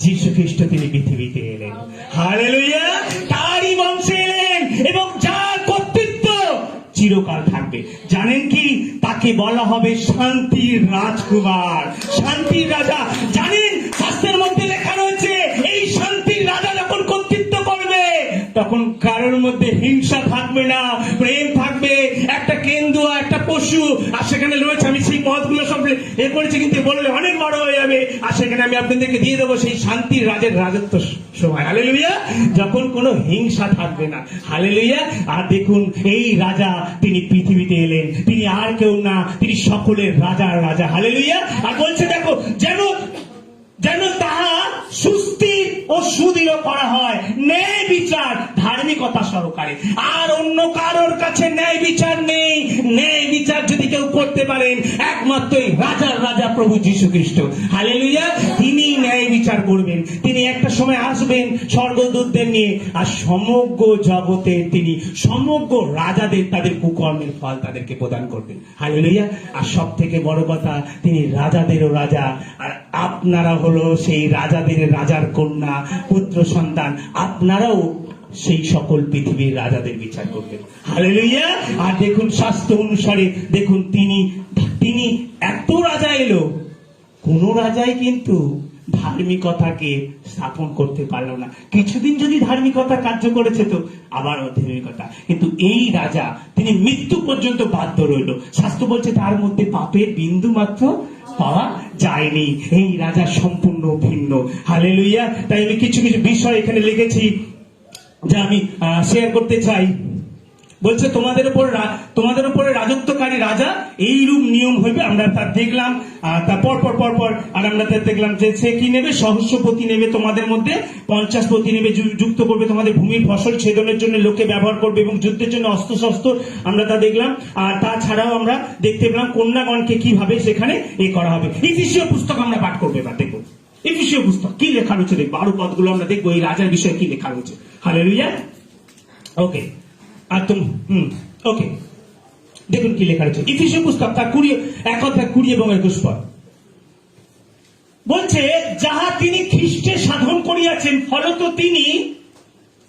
যীশু খ্রিস্ট তিনি পৃথিবীতে এলেন। হালেলুয়া। তারই বংশে এলেন এবং যার কর্তৃত্ব চিরকাল থাকবে। জানেন কি? তাকে বলা হবে শান্তির রাজকুমার, শান্তির রাজা। জানেন, শাস্ত্রের মধ্যে লেখা রয়েছে, এই শান্তির রাজা যখন কর্তৃত্ব করবে তখন কারোর মধ্যে হিংসা থাকবে না, প্রেম থাকবে। একটা কেন্দুয়া, একটা পশু, আর সেখানে রয়েছে, আমি সেই পদগুলো সব করেছি, কিন্তু বললে অনেক বড় হয়ে যাবে, আর সেখানে আমি আপনাদেরকে দিয়ে দেবো সেই শান্তির রাজের রাজত্ব সময়। হালেলুয়া। যখন কোনো হিংসা থাকবে না। হালেলুয়া। আর দেখুন এই রাজা তিনি পৃথিবীতে এলেন, তিনি আর কেউ না, তিনি সকলের রাজার রাজা। হালেলুয়া। আর বলছে দেখো, যেন যেন তাহা সুস্থির ও সুদৃঢ় করা হয় ন্যায় বিচার ধার্মিকতা সহকারে। আর অন্য কারোর কাছে ন্যায় বিচার নেই। ন্যায় বিচার যদি কেউ করতে পারেন একমাত্রই রাজার রাজা প্রভু যীশু খ্রিস্ট। হালেলুয়া। তিনি ন্যায় বিচার করবেন। তিনি একটা সময় আসবেন স্বর্গদূতদের নিয়ে, আর সমগ্র জগতে তিনি সমগ্র রাজাদের তাদের কুকর্মের ফল তাদেরকে প্রদান করবেন। হালেলুয়া। আর সব থেকে বড় কথা, তিনি রাজাদেরও রাজা, আর আপনারা হলো সেই রাজাদের রাজার কন্যা, পুত্র সন্তান। আপনারাও সেই সকল পৃথিবীর রাজাদের বিচার করবেন। হালেলুয়া। আর দেখুন শাস্ত্র অনুসারে দেখুন তিনি এত রাজা এলো, কোন রাজাই কিন্তু ধার্মিকতাকে স্থাপন করতে পারলো না। কিছুদিন যদি ধার্মিকতা কার্য করেছে তো আবার অধার্মিকতা, কিন্তু এই রাজা তিনি মৃত্যু পর্যন্ত বাধ্য রইল। শাস্ত্র বলছে তার মধ্যে পাপের বিন্দু মাত্র পাওয়া যায়নি। এই রাজা সম্পূর্ণ ভিন্ন। হালেলুয়া। তাই আমি কিছু কিছু বিষয় এখানে লিখেছি যা আমি শেয়ার করতে চাই। বলছে তোমাদের উপরে রাজত্বকারী রাজা এই রূপ নিয়ম হইবে। আমরা তা দেখলাম, তারপর পর আর আমরা তা দেখলাম যে সে কি নেবে, সহস্রপতি নেবে, তোমাদের মধ্যে 50 পতি নেবে, যুক্ত করবে, তোমাদের ভূমির ফসল ছেদনের জন্য লোকে ব্যবহার করবে এবং যুদ্ধের জন্য অস্ত্র আমরা তা দেখলাম। আর তাছাড়াও আমরা দেখতে পেলাম কন্যাগণকে কিভাবে সেখানে করা হবে। ইফিসীয় পুস্তক আমরা পাঠ করবো এবার। দেখবো ইফিসীয় পুস্তক কি লেখা রয়েছে, দেখবো আরো পদগুলো আমরা দেখবো এই রাজার বিষয়ে কি লেখা রয়েছে। হালেলুয়া। ওকে। আর ওকে, দেখুন কি লেখা রয়েছে ইফিসীয় পুস্তক তার 1:20 এবং 21 পদ। বলছে, যাহা তিনি খ্রিস্টে সাধন করিয়াছেন, ফলত তিনি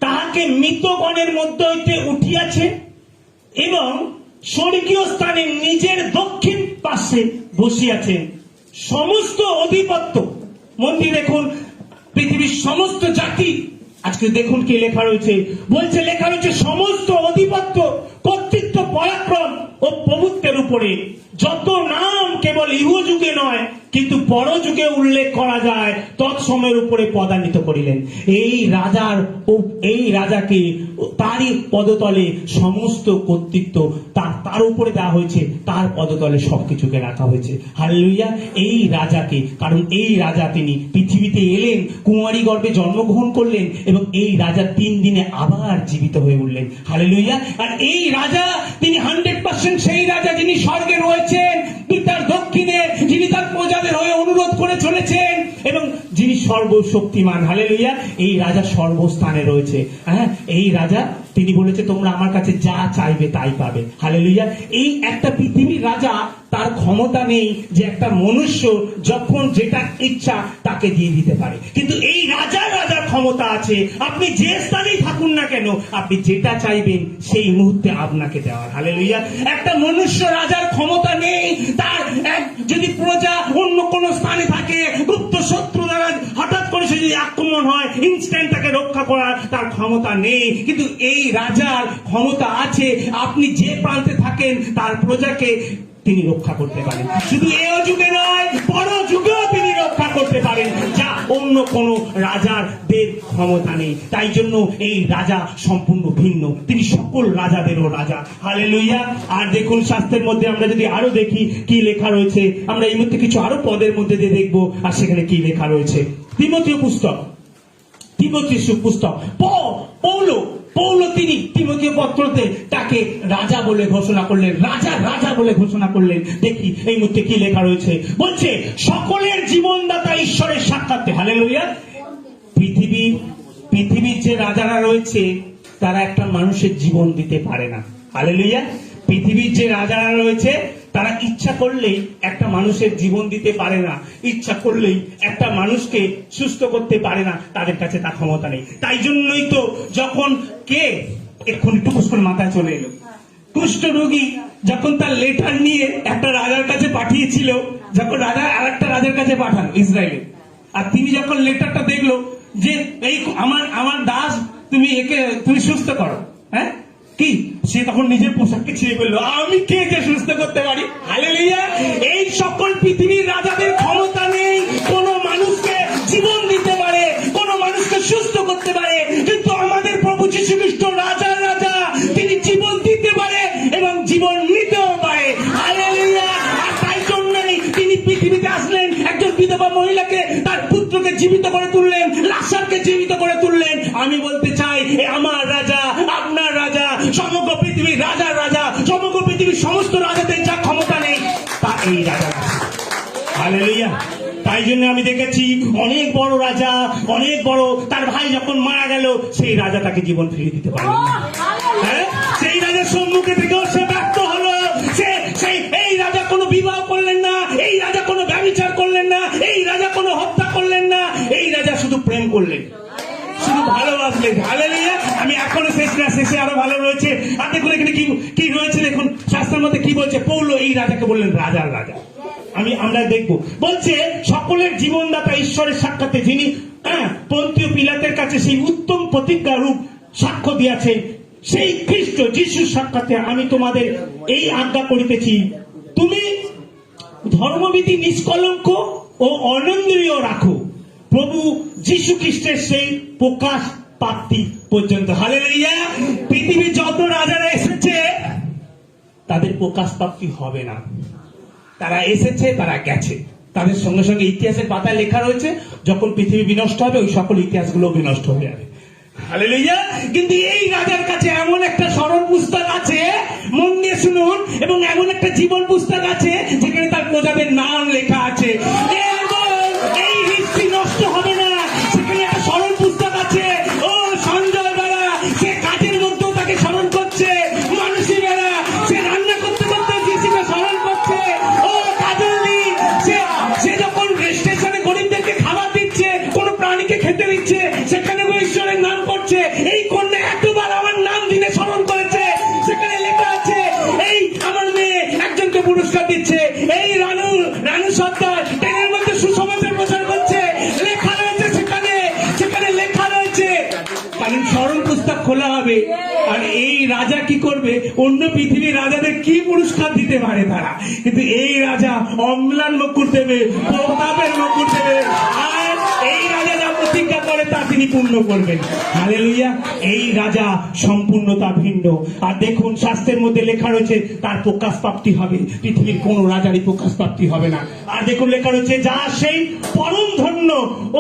তাহাকে মৃতগণের মধ্য হইতে উঠিয়াছেন এবং স্বর্গীয় স্থানে নিজের দক্ষিণ পাশে বসিয়াছেন। সমস্ত অধিপত্য, মন্দির দেখুন, পৃথিবীর সমস্ত জাতি, আজকে দেখুন কি লেখা রয়েছে। বলছে, লেখা রয়েছে সমস্ত অধিপত্য, কর্তৃত্ব, পরাক্রম ও প্রভুত্বের উপরে যত নাম কেবল ইহযুগে নয় কিন্তু পরযুগে উল্লেখ করা যায়, তৎসময়ের উপরে পদান্বিত করিলেন। এই রাজাকে তারই পদতলে সমস্ত কর্তৃত্ব তার উপরে দেওয়া হয়েছে, তার পদতলে সবকিছুকে রাখা হয়েছে। হালেলুয়া। এই রাজাকে, কারণ এই রাজা তিনি পৃথিবীতে এলেন, কুমারী গর্ভে জন্মগ্রহণ করলেন এবং এই রাজা 3 দিনে আবার জীবিত হয়ে উঠলেন। হালেলুয়া। আর এই রাজা তিনি 100% সেই রাজা যিনি স্বর্গে রয়েছেন, পিতার দক্ষিণে, যিনি তার প্রজাদের হয়ে অনুরোধ করে চলেছেন এবং যিনি সর্বশক্তিমান। হালেলুয়া। এই রাজা সর্বস্থানে রয়েছে। হ্যাঁ, এই রাজা তিনি বলেছে তোমরা আমার কাছে যা চাইবে তাই পাবে। হালেলুয়া। এই একটা পৃথিবীর রাজা, তার ক্ষমতা নেই যে একটা মনুষ্য যখন যেটা ইচ্ছা তাকে দিয়ে দিতে পারে, কিন্তু এই রাজার ক্ষমতা আছে। আপনি যে স্থানেই থাকুন না কেন, আপনি যেটা চাইবেন সেই মুহূর্তে আপনাকে দেওয়ার। হালেলুয়া। একটা মনুষ্য রাজার ক্ষমতা নেই, তার যদি প্রজা অন্য কোন স্থানে থাকে, গুপ্ত শত্রু দ্বারা হঠাৎ করে সে যদি আক্রমণ হয়, ইনস্ট্যান্ট তাকে রক্ষা করার তার ক্ষমতা নেই, কিন্তু এই রাজার ক্ষমতা আছে। আপনি যে প্রান্তে থাকেন তার প্রজাকে তিনি রক্ষা করতে পারেন। শুধু এ যুগে নয়, পরযুগেও তিনি রক্ষা করতে পারেন, যা অন্য কোন রাজাদের ক্ষমতা নেই। তাই জন্য এই রাজা সম্পূর্ণ ভিন্ন, তিনি সকল রাজাদেরও রাজা। হালেলুয়া। আর দেখুন শাস্ত্রের মধ্যে আমরা যদি আরো দেখি কি লেখা রয়েছে, আমরা এই মধ্যে কিছু আরো পদের মধ্যে দিয়ে দেখবো, আর সেখানে কি লেখা রয়েছে। তিমথীয় পুস্তক পৌল তিনি তিমথীয় পত্রতে তাকে রাজা বলে ঘোষণা করলেন, রাজা বলে ঘোষণা করলেন। দেখি এই মধ্যে কি লেখা রয়েছে। বলছে, সকলের জীবনদাতা ঈশ্বরের সাক্ষাৎে। হালেলুয়া। পৃথিবীর যে রাজারা রয়েছে তারা একটা মানুষের জীবন দিতে পারে না। হালেলুয়া। পৃথিবীর যে রাজারা রয়েছে তারা ইচ্ছা করলেই একটা মানুষের জীবন দিতে পারে না, ইচ্ছা করলেই একটা মানুষকে সুস্থ করতে পারে না, তাদের কাছে তা ক্ষমতা নেই। তাই জন্যই তো যখন এক্ষুনি টুকুস করে মাথায় চলে এলো, কুষ্ঠ রোগী যখন তার লেটার নিয়ে একটা রাজার কাছে পাঠিয়েছিল, যখন রাজা আরেকটা রাজার কাছে পাঠালো ইসরায়েলে, আর তিনি যখন লেটারটা দেখলো যে এই আমার দাস, তুমি সুস্থ করো, হ্যাঁ, কি সে তখন নিজের পোশাককে ছিঁড়ে ফেললো, আমি কে যে সুস্থ করতে পারি। হালেলুয়া। এই সকল পৃথিবীর রাজাদের ক্ষমতা নেই কোন মানুষকে জীবন দিতে পারে, কোন মানুষকে সুস্থ করতে পারে, কিন্তু আমাদের প্রভু যীশু খ্রিস্ট রাজার রাজা, তিনি জীবন দিতে পারে এবং জীবন নিতেও পারে। হালেলুয়া। আর তাই জন্যই তিনি পৃথিবীতে আসলেন, একজন বিধবা মহিলাকে তার পুত্রকে জীবিত করে তুললেন, লাজারকে জীবিত করে তুললেন। আমি বলতে চাই আমার রাজা, আপনার রাজা, সমগ্র পৃথিবীর রাজার রাজা, সমগ্র পৃথিবীর সমস্ত রাজাদের যা ক্ষমতা নেই তা এই রাজা। হালেলুয়া। তাই জন্য আমি দেখেছি অনেক বড় রাজা, অনেক বড়, তার ভাই যখন মারা গেল সেই রাজা তাকে জীবন ফিরিয়ে দিতে পারলেন না। হ্যাঁ, সেই রাজার সম্মুখে থেকেও সে ব্যর্থ হলো। এই রাজা কোনো বিবাহ করলেন না, এই রাজা কোনো ব্যভিচার করলেন না, এই রাজা কোনো হত্যা করলেন না, এই রাজা শুধু প্রেম করলেন, শুধু ভালোবাসলেন। হালেলুয়া। আমি এখনো শেষ না, শেষে আরো ভালো রয়েছে। আর দেখুন এখানে কি রয়েছে, দেখুন শাস্ত্রের মধ্যে কি বলছে। পৌল এই রাজাকে বললেন রাজার রাজা। আমরা দেখবো বলছে সকলের জীবনদাতা ঈশ্বরের সাক্ষাতে যিনি পন্তীয় পিলাতের কাছে সেই উত্তম প্রতিজ্ঞা রূপ সাক্ষ্য দিয়েছেন, সেই খ্রিস্ট যিশুর সাক্ষাতে আমি তোমাদের এই আজ্ঞা করিতেছি, তুমি ধর্মবিধি নিষ্কলঙ্ক ও অনন্দ্রিয় রাখো প্রভু যীশু খ্রিস্টের সেই প্রকাশ প্রাপ্তি পর্যন্ত। হালেলুয়া। পৃথিবীর যত রাজারা এসেছে তাদের প্রকাশ প্রাপ্তি হবে না, তারা এসেছে, তারা গেছে, তাদের সঙ্গে সঙ্গে ইতিহাসের পাতায় লেখা রয়েছে যখন পৃথিবী বিনষ্ট হবে ওই সকল ইতিহাসগুলো বিনষ্ট হয়ে যাবে। হালেলুয়া। কিন্তু এই রাজার কাছে এমন একটা স্মরণ পুস্তক আছে, মন দিয়ে শুনুন, এবং এমন একটা জীবন পুস্তক আছে যেখানে তার প্রজাদের নাম লেখা আছে, এই হিস্ট্রি নষ্ট হবে না। সেখানে একটা স্মরণ পুস্তক আছে। ও সঞ্জয় বেড়া সে কাজের মধ্যেও তাকে স্মরণ করছে, মানুষী বেড়া সে রান্না করতে করতে যিশুকে স্মরণ করছে, ও কাজলি সে যখন স্টেশনে গরিবদেরকে খাবার দিচ্ছে, কোন প্রাণীকে খেতে দিচ্ছে, সেখানে ঈশ্বরের নাম করছে। এই কন্যা এতবার আমার নাম দিনে স্মরণ করেছে, সেখানে লেখা আছে। এই আমার মেয়ে একজনকে পুরস্কার দিচ্ছে, এই রানু সর্দার ট্রেনের মধ্যে সুসমাচার প্রচার করছে, লেখা রয়েছে সেখানে লেখা রয়েছে। কারণ স্মরণ পুস্তক খোলা হবে। আর এই রাজা কি করবে, অন্য পৃথিবীর রাজাদের কি পুরস্কার দিতে পারে তারা, কিন্তু এই রাজা অম্লান মুকুট দেবে, প্রতাপের মুকুট দেবে। আর এই রাজা যা প্রতিজ্ঞা করে তা তিনি পূর্ণ করবেন। হালেলুয়া। এই রাজা সম্পূর্ণতা ভিন্ন। আর দেখুন শাস্ত্রের মধ্যে লেখা রয়েছে তার প্রকাশ প্রাপ্তি হবে, পৃথিবীর কোন রাজারই প্রকাশ প্রাপ্তি হবে না। আর দেখুন লেখা রয়েছে যা সেই পরম ধন্য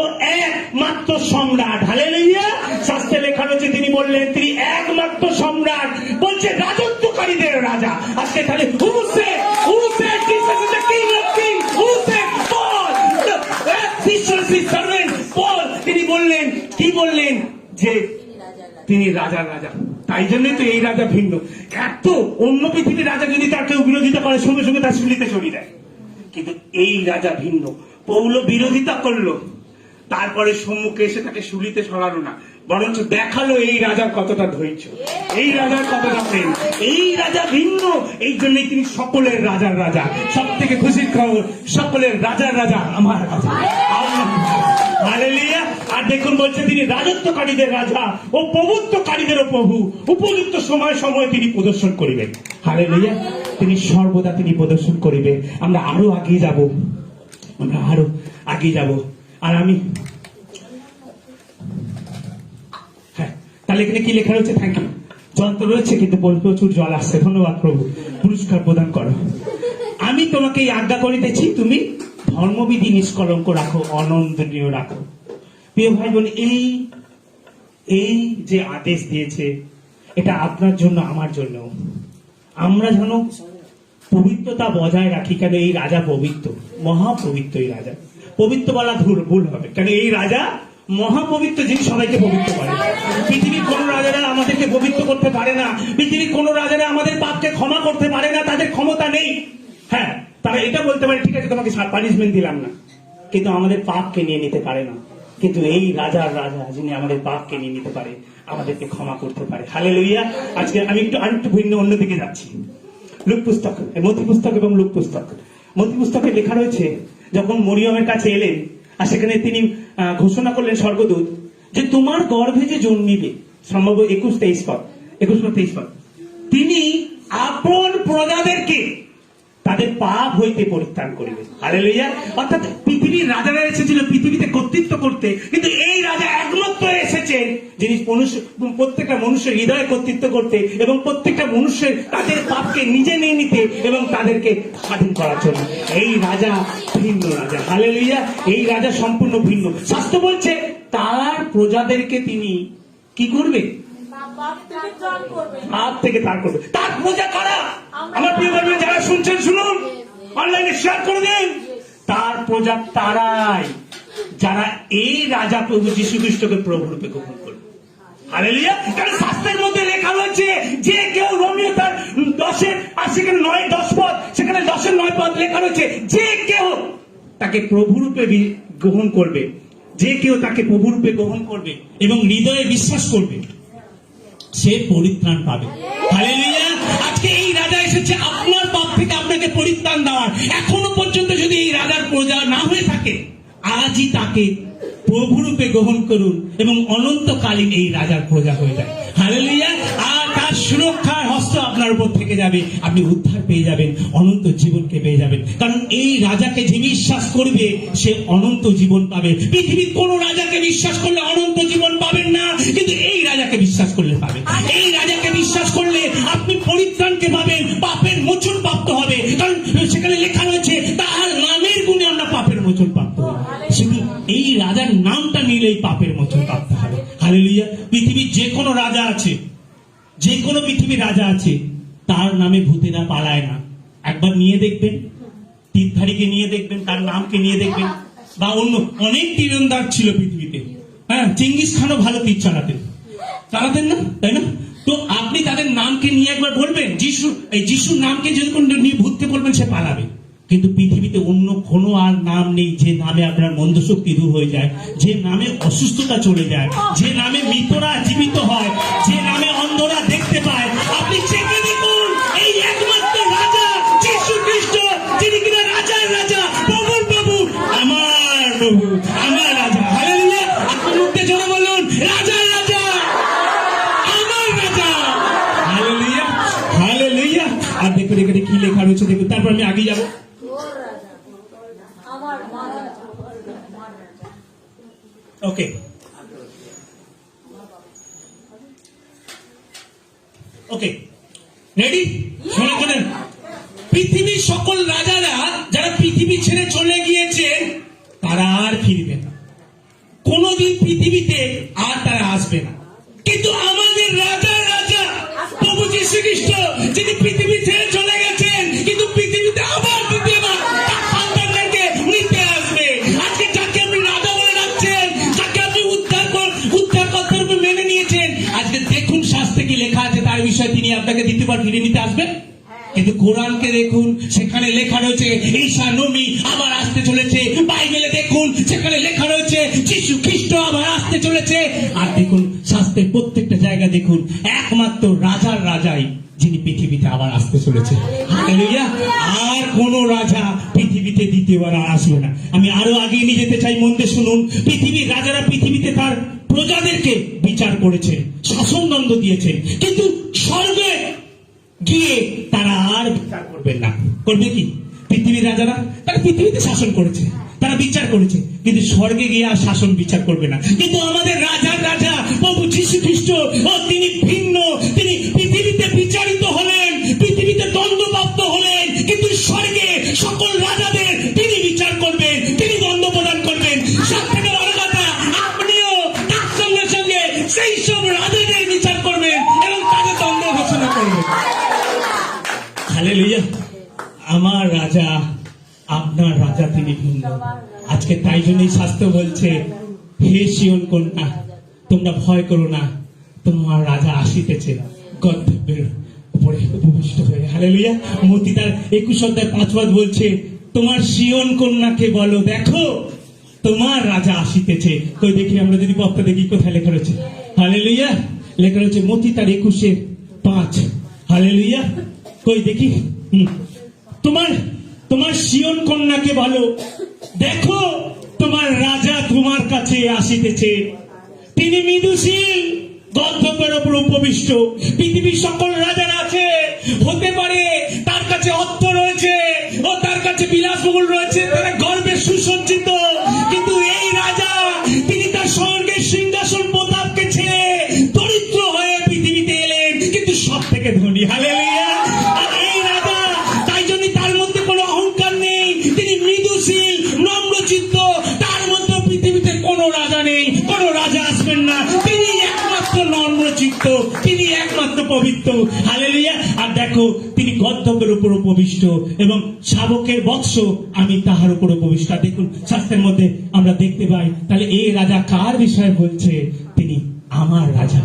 ও একমাত্র সম্রাট। হালেলুয়া। শাস্ত্রে লেখা রয়েছে তিনি বললেন তিনি একমাত্র সম্রাট, বলছে রাজত্বকারীদের রাজা। আজকে তাহলে তিনি বললেন, কি বললেন, যে তিনি রাজার রাজা। তাই জন্যই তো এই রাজা ভিন্ন। এত অন্য পৃথিবীর রাজা যদি তার কেউ বিরোধিতা করে সঙ্গে সঙ্গে তার শুলিতে চড়িয়ে দেয়, কিন্তু এই রাজা ভিন্ন। পৌল বিরোধিতা করলো, তারপরে সম্মুখে এসে তাকে শুলিতে সরালো না, বরঞ্চ দেখালো এই রাজার কতটা ধৈর্য, এই রাজার কতটা প্রেম। এই রাজা ভিন্ন, এই জন্যই তিনি সকলের রাজার রাজা। সব থেকে খুশির খবর, সকলের রাজার রাজা আমার রাজা। হালেলুয়া। আর দেখুন বলছে তিনি রাজত্বকারীদের রাজা ও প্রভুত্বকারীদেরও প্রভু, উপযুক্ত সময় তিনি প্রদর্শন করিবেন। হালেলুয়া। তিনি সর্বদা তিনি প্রদর্শন করিবে। আমরা আরো আগিয়ে যাব, আমরা আরো আগিয়ে যাব। আর আমি তাহলে এখানে কি লেখা রয়েছে, থ্যাংক ইউ। জল তো রয়েছে কিন্তু প্রচুর জল আসছে, ধন্যবাদ প্রভু, পুরস্কার প্রদান করো। আমি তোমাকে এই আজ্ঞা করিতেছি, তুমি ধর্মবিধি নিষ্কলঙ্ক রাখো, অনন্দনীয় রাখো। প্রিয় ভাই বোন, এই যে আদেশ দিয়েছে এটা আপনার জন্য, আমার জন্য। আমরা যেন পবিত্রতা বজায় রাখি। কেন এই রাজা পবিত্র, মহাপবিত্র। এই রাজা পবিত্র বলা ভুল হবে, কেন এই রাজা মহাপবিত্র, যিনি সবাইকে পবিত্র করে। পৃথিবীর কোন রাজারা আমাদেরকে পবিত্র করতে পারে না, পৃথিবীর কোন রাজারা আমাদের পাপকে ক্ষমা করতে পারে না, তাদের ক্ষমতা নেই। হ্যাঁ, তারা এটা বলতে পারে ঠিক আছে তোমাকে পানিশমেন্ট দিলাম না, কিন্তু আমাদের পাপকে নিয়ে নিতে পারে না। কিন্তু এই রাজার রাজা, যিনি আমাদের পাপকে নিয়ে নিতে পারে, আমাদেরকে ক্ষমা করতে পারে। হালেলুয়া। আজকে আমি আরেকটু ভিন্ন অন্যদিকে যাচ্ছি। লুক পুস্তক, মথি পুস্তক এবং লুক পুস্তক। মথি পুস্তকে লেখা রয়েছে যখন মরিয়মের কাছে এলেন, আর সেখানে তিনি ঘোষণা করলেন স্বর্গদূত যে তোমার গর্ভে যে জন্মিবে, সম্ভব 21-23 পদ,
আপন প্রজাদেরকে তাদের পাপ হইতে পরিত্রাণ করিবে। হালেলুয়া। অর্থাৎ পৃথিবীর রাজারা এসেছিল পৃথিবীতে কর্তৃত্ব করতে, কিন্তু এই রাজা একমাত্র এসেছেন যিনি প্রত্যেকটা মানুষের হৃদয়ে কর্তৃত্ব করতে এবং প্রত্যেকটা মানুষের তাদের পাপকে নিজে নিয়ে নিতে এবং তাদেরকে স্বাধীন করার জন্য। এই রাজা ভিন্ন রাজা। হালেলুয়া। এই রাজা সম্পূর্ণ ভিন্ন। শাস্ত্র বলছে তার প্রজাদেরকে তিনি কি করবে? পাপ থেকে তার করবে। তার প্রজা কারা? আমার প্রিয় ভাই যারা শুনছেন শুনুন, অনলাইনে শেয়ার করে দেন। তার প্রজা তারাই যারা এই রাজা প্রভু যীশু খ্রিস্টকে প্রভু রূপে গ্রহণ করবে। হালেলুয়া। কারণ শাস্ত্রের মধ্যে লেখা রয়েছে যে কেউ রোমীয় তার 10 আর সেখানে 9-10 পদ, সেখানে 10-9 পদ লেখা রয়েছে যে কেউ তাকে প্রভু রূপে গ্রহণ করবে, যে কেউ তাকে প্রভু রূপে গ্রহণ করবে
এবং হৃদয়ে বিশ্বাস করবে, সে পরিত্রাণ পাবে। হালেলুয়া। আজকে এই রাজা এসেছে আপনার পাপ থেকে আপনাকে পরিত্রাণ দেওয়ার। এখনো পর্যন্ত যদি এই রাজার প্রজা না হয়ে থাকে, আজই তাকে প্রভু রূপে গ্রহণ করুন এবং অনন্তকালীন এই রাজার প্রজা হয়ে যায়। হালেলুয়া। আর তার সুরক্ষার হস্ত আপনার উপর থেকে যাবে, আপনি উদ্ধার পেয়ে যাবেন, অনন্ত জীবনকে পেয়ে যাবেন। কারণ এই রাজাকে যে বিশ্বাস করবে সে অনন্ত জীবন পাবে। পৃথিবীর কোন রাজাকে বিশ্বাস করলে অনন্ত জীবন পাবেন না, কিন্তু এই রাজাকে বিশ্বাস করলে পাবেন। এই রাজাকে বিশ্বাস করলে আপনি পরিত্রাণকে পাবেন, পাপের মোচন প্রাপ্ত হবে। কারণ সেখানে লেখা রয়েছে তার নামের গুণে আমরা পাপের মোচন প্রাপ্ত হই। শুধু এই রাজার নামটা নিলেই পাপের মোচন প্রাপ্ত হবে। হালেলুয়া। পৃথিবীর যে কোনো রাজা আছে, যে কোনো পৃথিবীর রাজা আছে, তার নামে ভূতেরা পালায় না। একবার নিয়ে দেখবেন, তীরধারীকে নিয়ে দেখবেন, তার নামকে নিয়ে দেখবেন। বা অন্য অনেক তীরন্দাজ ছিল পৃথিবীতে। হ্যাঁ, চেঙ্গিস খানও ভালো তীর চালাতেন না, তাই না? তো আপনি তাদের নামকে নিয়ে একবার বলবেন, যিশুর নামকে যদি কোনো ভূতকে বলবেন সে পালাবে। কিন্তু পৃথিবীতে অন্য কোনো আর নাম নেই যে নামে আপনার মন্দ শক্তি দূর হয়ে যায়, যে নামে অসুস্থতা চলে যায়, যে নামে মৃতরা জীবিত হয়, যে নামে অন্ধরা দেখতে পায়। আপনি চেকে দেখুন, এই একমাত্র রাজা যীশু খ্রিস্ট, যিনি কিনা রাজার রাজা, প্রভুর প্রভু, আমার প্রভু, আমার রাজা। হালেলুয়া। আপনি মুখে জোরে বলুন, রাজা রাজা, আমার রাজা। Hallelujah, hallelujah. আর দেখুন এখানে কি লেখা রয়েছে, দেখুন। তারপর আমি আগে যাবো। ওকে, ওকে, রেডি? শোনেন, পৃথিবীর সকল রাজারা যারা পৃথিবী ছেড়ে চলে গিয়েছেন তারা আর ফিরবে না, কোনদিন পৃথিবীতে আর তারা আসবে না। কিন্তু আমাদের রাজা রাজা প্রভু যীশু খ্রিস্ট, যিনি পৃথিবী ছেড়ে চলে গেছেন, কিন্তু পৃথিবীতে আবার দ্বিতীয়বার তার সন্তানদেরকে নিতে আসবে। আজকে যাকে আপনি রাজা বলে ডাকছেন, যাকে আপনি উদ্ধারকর্তা রূপে মেনে নিয়েছেন, আজকে দেখুন শাস্ত্রে কি লেখা আছে তার বিষয়ে, তিনি আপনাকে দ্বিতীয়বার ফিরে নিতে আসবেন। কিন্তু কোরআনকে দেখুন, সেখানে লেখা রয়েছে ঈসা নবী আবার আসতে চলেছে। বাইবেলে দেখুন, সেখানে লেখা রয়েছে যীশু খ্রিস্ট আবার আসতে চলেছে। আর দেখুন শাস্ত্রের প্রত্যেকটা জায়গা দেখুন, একমাত্র রাজার রাজাই যিনি পৃথিবীতে আবার আসতে চলেছে। হালেলুয়া। আর কোন রাজা পৃথিবীতে দ্বিতীয়বার আর আসবে না। আমি আরো আগে নিয়ে যেতে চাই, মন দিয়ে শুনুন। পৃথিবীর রাজারা পৃথিবীতে তার প্রজাদেরকে বিচার করেছেন, শাসনদণ্ড দিয়েছেন, কিন্তু স্বর্গে গিয়ে তারা আর বিচার করবেন না। করবে কি? পৃথিবীর রাজারা তারা পৃথিবীতে শাসন করেছে, তারা বিচার করেছে, কিন্তু স্বর্গে গিয়ে আর শাসন বিচার করবে না। কিন্তু আমাদের রাজার রাজা প্রভু যীশু খ্রিস্ট, তিনি ভিন্ন। তিনি পৃথিবীতে বিচারিত হলেন, পৃথিবীতে দণ্ডপ্রাপ্ত হলেন, কিন্তু স্বর্গে সকল রাজাদের তিনি বিচার করবেন, তিনি দণ্ড প্রদান করবেন। সব থেকে বড় কথা, আপনিও তার সঙ্গে সঙ্গে সেই সব রাজাদের বিচার করবেন এবং তাদের দণ্ড ঘোষণা করবেন। হালেলুয়া। আমার রাজা, আপনার রাজা, তিনি ভিন্ন। আজকে তাই জন্যই শাস্ত্র বলছে, হে সিয়ন কন্যা, তোমরা ভয় করো না, তোমার রাজা আসিতেছে গর্ধবের উপরে উপবিষ্ট হয়ে। হালেলুয়া। মতি তার 21 অধ্যায় 5 পদ বলছে, তোমার সিয়ন কন্যাকে বলো, দেখো তোমার রাজা আসিতেছে। কই দেখি, আমরা যদি বক্তা দেখি কোথায় লেখা রয়েছে। হালেলুয়া। লেখা রয়েছে মতি তার 21:5। হালেলুয়া। কই দেখি, তোমার সিয়ন কন্যাকে বলো, দেখো তোমার রাজা তোমার কাছে আসিতেছে, তিনি মৃদুশীল, গর্ধবের উপর উপবিষ্ট। পৃথিবীর সকল রাজারা আছে হতে পারে তার কাছে অর্থ রয়েছে ও তার কাছে বিলাসবহুল রয়েছে, তারা গর্বে সুসজ্জিত, কিন্তু এই রাজা তিনি তার স্বর্গের সিংহাসন প্রতাপকে ছেড়ে দরিদ্র হয়ে পৃথিবীতে এলেন, কিন্তু সব থেকে ধনী। হালেলুয়া। আর এই রাজা, তাই জন্য তার মধ্যে কোনো অহংকার নেই, তিনি মৃদুশীল নম্রচিত্ত, তার মধ্যে পৃথিবীতে কোনো রাজা নেই, কোনো রাজা আসবেন না, তিনি একমাত্র নম্রচিত্ত, তিনি একমাত্র পবিত্র। হালেলুয়া। আর দেখো তিনি গর্ধবের উপর উপবিষ্ট এবং শাবকের বৎস আমি তাহার উপর উপবিষ্ট। আর দেখুন শাস্ত্রের মধ্যে আমরা দেখতে পাই, তাহলে এই রাজা কার বিষয়ে বলছে? তিনি আমার রাজা,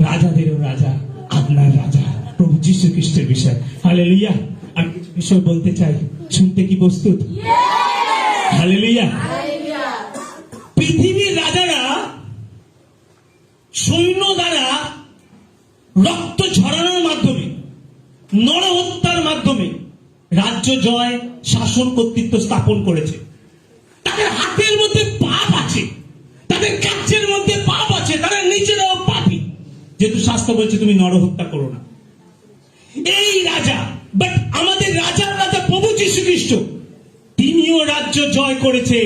রাজাদেরও রাজা, আপনার রাজা, প্রভু যীশু খ্রিস্টের বিষয়। হালেলুয়া। আমি কিছু বিষয় বলতে চাই, শুনতে কি প্রস্তুত? হালেলুয়া। পৃথিবীর রাজারা সৈন্য দ্বারা রক্ত ঝরানোর মাধ্যমে, নরহত্যার মাধ্যমে রাজ্য জয়, শাসন, কর্তৃত্ব স্থাপন করেছে। তাদের হাতের মধ্যে পাপ আছে, তাদের কাছের মধ্যে পাপ আছে, তারা নিজেরাও পাপী, যেহেতু শাস্ত্র বলছে তুমি নরহত্যা করো না। এই রাজা, বাট আমাদের রাজার রাজা প্রভু যীশু খ্রিস্ট, তিনিও রাজ্য জয় করেছে,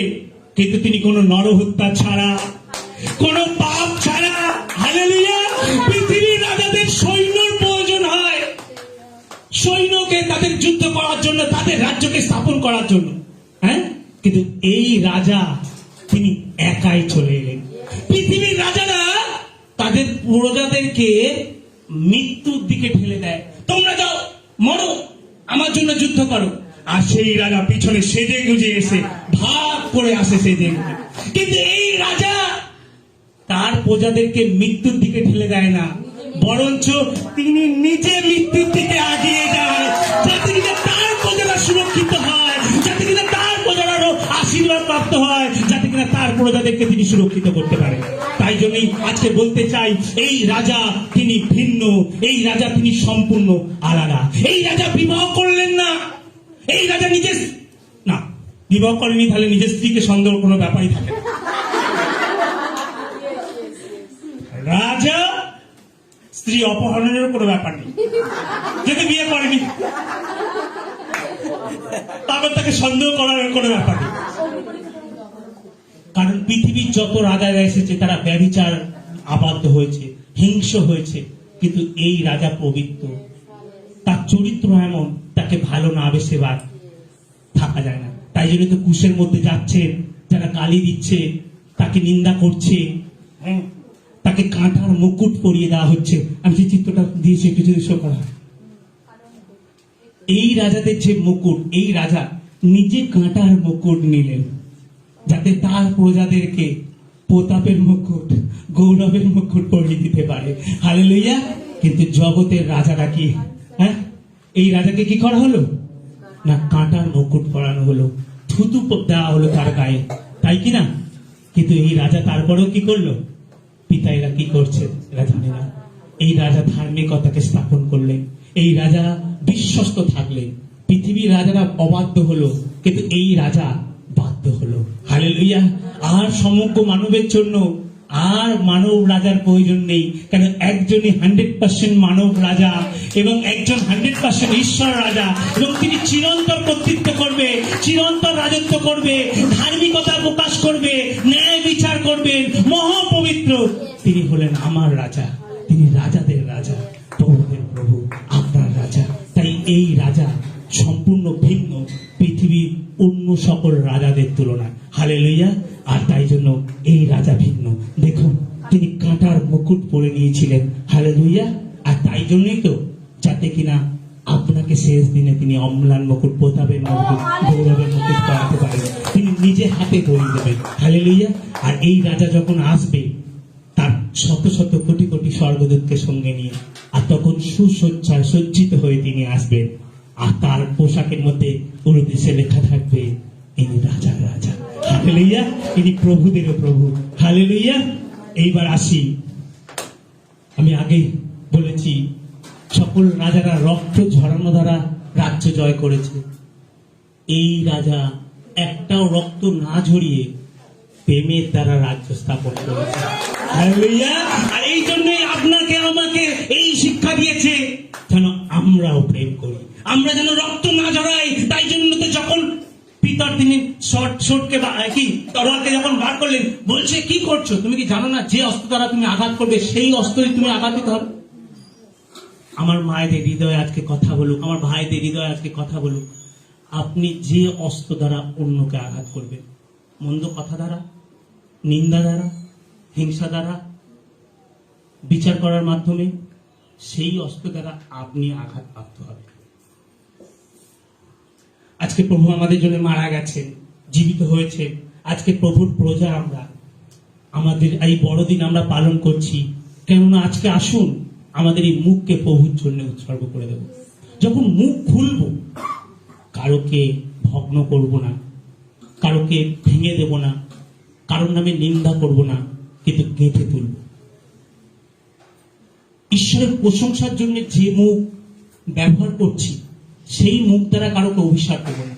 কিন্তু তিনি কোন নরহত্যা ছাড়া, কোন পাপ ছাড়া। হালেলুয়া। পৃথিবীর রাজাদের সৈন্যর প্রয়োজন হয়, সৈন্যকে তাদের যুদ্ধ করার জন্য, তাদের রাজ্যকে স্থাপন করার জন্য, হ্যাঁ, কিন্তু এই রাজা তিনি একাই চলে এলেন। পৃথিবীর রাজারা তাদের প্রজাদেরকে মৃত্যুর দিকে ঠেলে দেয়, তোমরা যাও মরো, আমার জন্য যুদ্ধ করো। আর সেই রাজা পিছনে সেজে গুজে এসে ভাগ করে আসে সেজে গুজে। কিন্তু এই রাজা তার প্রজাদেরকে মৃত্যুর দিকে ঠেলে দেয় না, বরঞ্চ তিনি নিজে মৃত্যুর দিকে আগিয়ে যায়, যাতে কিনা তার প্রজারা সুরক্ষিত হয়, যাতে কিনা তার প্রজারারও আশীর্বাদ প্রাপ্ত হয়, যাতে কিনা তার প্রজাদেরকে তিনি সুরক্ষিত করতে পারে। তাই জন্যই আজকে বলতে চাই, এই রাজা তিনি ভিন্ন, এই রাজা তিনি সম্পূর্ণ আলাদা। এই রাজা বিবাহ করলেন না, এই রাজা নিজের না বিবাহ করেনি, তাহলে নিজের স্ত্রীকে সন্দেহ কোনো ব্যাপারই থাকে না। রাজা স্ত্রী অপহরণের কোনো ব্যাপার নেই, যদি বিয়ে করেনি তারপর তাকে সন্দেহ করার কোনো ব্যাপার নেই। কারণ পৃথিবীর যত রাজারা এসেছে তারা ব্যভিচার আবদ্ধ হয়েছে, হিংস্র হয়েছে, কিন্তু এই রাজা পবিত্র, তার চরিত্র এমন, তাকে ভালো না বেসে বার থাকা যায় না। তাই জন্য তো কুশের মধ্যে যাচ্ছে, যারা গালি দিচ্ছে, তাকে নিন্দা করছে, হ্যাঁ, তাকে কাঁটার মুকুট পরিয়ে দেওয়া হচ্ছে। আমি যে চিত্রটা দিয়েছি একটু যদি শো করা, এই রাজাদের যে মুকুট, এই রাজা নিজে কাঁটার মুকুট নিলেন, যাতে তার প্রজাদেরকে প্রতাপের মুকুট, গৌরবের মুকুট পরিয়ে দিতে পারে। হালেলুয়া। কিন্তু জগতের রাজারা কি, হ্যাঁ, এই রাজাকে কি করা হলো না, কাঁটার মুকুট পরানো হলো, থুতু দেওয়া হলো তার গায়ে, তাই কিনা? কিন্তু এই রাজা তারপরেও কি করলো? পিতা এরা কি করছে এরা জানে না। এই রাজা ধার্মিকতাকে স্থাপন করলেন, এই রাজা বিশ্বস্ত থাকলেন। পৃথিবীর রাজারা অবাধ্য হলো, কিন্তু এই রাজা বাধ্য হলো। হালেলুয়া। আর সমগ্র মানবের জন্য আর মানব রাজার প্রয়োজন নেই, কারণ একজনই 100% মানব রাজা এবং একজন 100% ঈশ্বর রাজা, এবং তিনি চিরন্তর কর্তৃত্ব করবে, চিরন্তর রাজত্ব করবে, ধার্মিকতা প্রকাশ করবে, ন্যায় বিচার করবেন, মহাপবিত্র। তিনি হলেন আমার রাজা, তিনি রাজাদের রাজা, প্রভুদের প্রভু, আপনার রাজা। তাই এই রাজা সম্পূর্ণ ভিন্ন পৃথিবীর অন্য সকল রাজাদের তুলনায়। হালেলুয়া। আর তাই জন্য এই রাজা ভিন্ন। দেখুন তিনি কাঁটার মুকুট পরে নিয়েছিলেন। হালেলুয়া। আর তাই জন্যই তো, যাতে কিনা আপনাকে শেষ দিনে তিনি অম্লান মুকুট, প্রতাপের মুকুট, গৌরবের মুকুট পরাতে পারেন, তিনি নিজে হাতে পরিয়ে দেবেন। হালেলুয়া। আর এই রাজা যখন আসবে তার শত শত কোটি কোটি স্বর্গদূতকে সঙ্গে নিয়ে, আর তখন সুসজ্জায় সজ্জিত হয়ে তিনি আসবেন, আর তার পোশাকের মধ্যে উরুদেশে লেখা থাকবে ইনি রাজার রাজা। হালেলুয়া। ইনি প্রভুদেরও প্রভু। হালেলুয়া। এইবার আসি, আমি আগেই বলেছি সকল রাজারা রক্ত ঝরানো দ্বারা রাজ্য জয় করেছে। এই রাজা একটাও রক্ত না ঝরিয়ে প্রেমের দ্বারা রাজ্য স্থাপন করেছে। হালেলুয়া। আর এই জন্যই আপনাকে আমাকে এই শিক্ষা দিয়েছে যেন আমরাও প্রেম আমরা যেন রক্ত না ঝরাই, তাই জন্য তো যখন পিতর তিনি শর্টকে কি তরোয়ালকে যখন বার করলেন, বলছে কি করছো? তুমি কি জানো না যে অস্ত্র দ্বারা তুমি আঘাত করবে সেই অস্ত্রই তুমি আঘাত দিতে হবে? আমার মায়েদের হৃদয়ে আজকে কথা বলুক, আমার ভাইদের হৃদয়ে আজকে কথা বলুক, আপনি যে অস্ত্র দ্বারা অন্যকে আঘাত করবেন, মন্দ কথা দ্বারা, নিন্দা দ্বারা, হিংসা দ্বারা, বিচার করার মাধ্যমে, সেই অস্ত্র দ্বারা আপনি আঘাতপ্রাপ্ত হবেন। আজকে প্রভু আমাদের জন্য মারা গেছেন, জীবিত হয়েছেন। আজকে প্রভুর প্রজা আমরা, আমাদের এই বড়দিন আমরা পালন করছি। কেননা আজকে আসুন আমাদের এই মুখকে প্রভুর জন্য উৎসর্গ করে দেব। যখন মুখ খুলব, কারোকে ভগ্ন করব না, কারোকে ভেঙে দেব না, কারোর নামে নিন্দা করব না, কিন্তু গেঁথে তুলব। ঈশ্বরের প্রশংসার জন্য যে মুখ ব্যবহার করছি, সেই মুখ দ্বারা কারোকে অভিশাপ দেব না।